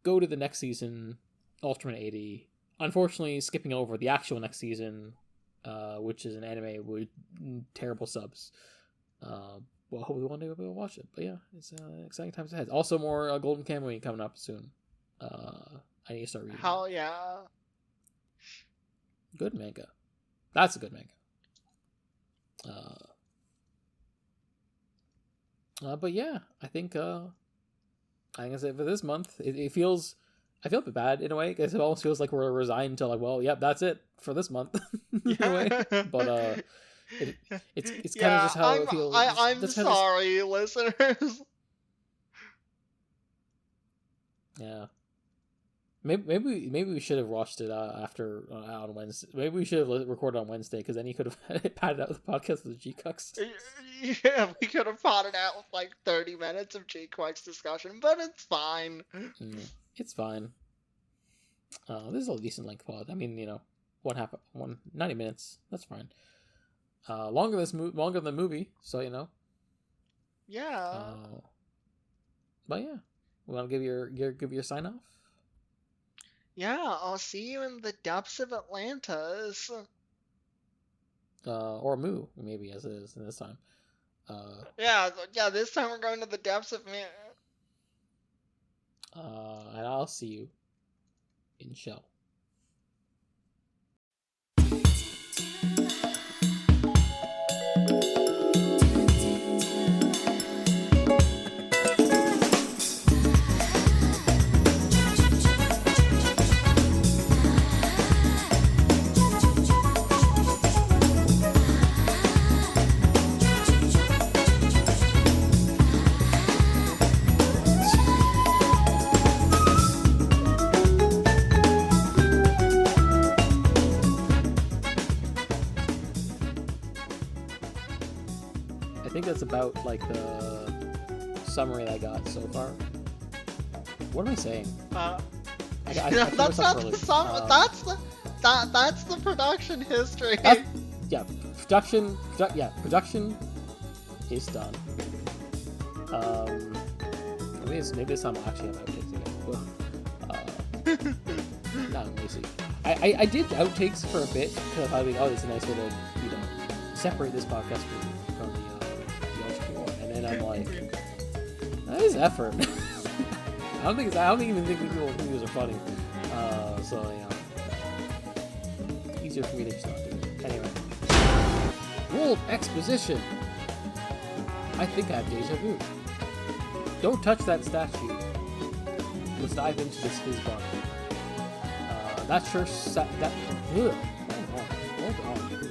go to the next season, Ultraman 80. Unfortunately, skipping over the actual next season, which is an anime with terrible subs. Well, hopefully one day we'll be able to watch it. But yeah, it's exciting times ahead. Also, more Golden Kamuy coming up soon. I need to start reading. Hell yeah. Good manga. That's a good manga. But yeah, I think that's it for this month. It feels, I feel a bit bad in a way, because it almost feels like we're resigned to like, well, yep, that's it for this month in a way. But it's kind of just how it feels. I'm sorry, listeners. Yeah. Maybe we should have watched it after on Wednesday. Maybe we should have recorded on Wednesday, because then you could have padded out the podcast with G-Cucks. Yeah, we could have potted out with like 30 minutes of G-Quack's discussion, but it's fine. It's fine. This is a decent length pod. I mean, 90 minutes. That's fine. Longer than the movie, so Yeah. But yeah, we want to give your sign off. Yeah, I'll see you in the depths of Atlantis. Or Moo, maybe, as it is in this time. Yeah, this time we're going to the depths of and I'll see you in Shell. That's about like the summary I got so far. What am I saying? That's not the summary. That's the production history. Production is done. Maybe this time I'll actually have outtakes again. No, let me see. I did outtakes for a bit because I thought, it's a nice way to separate this podcast from the and I'm like, that is effort. I don't even think people videos are funny. So easier for me to just not do it. Anyway, world exposition. I think I have deja vu. Don't touch that statue. Let's dive into this his body. That sure that. Ugh. Well done.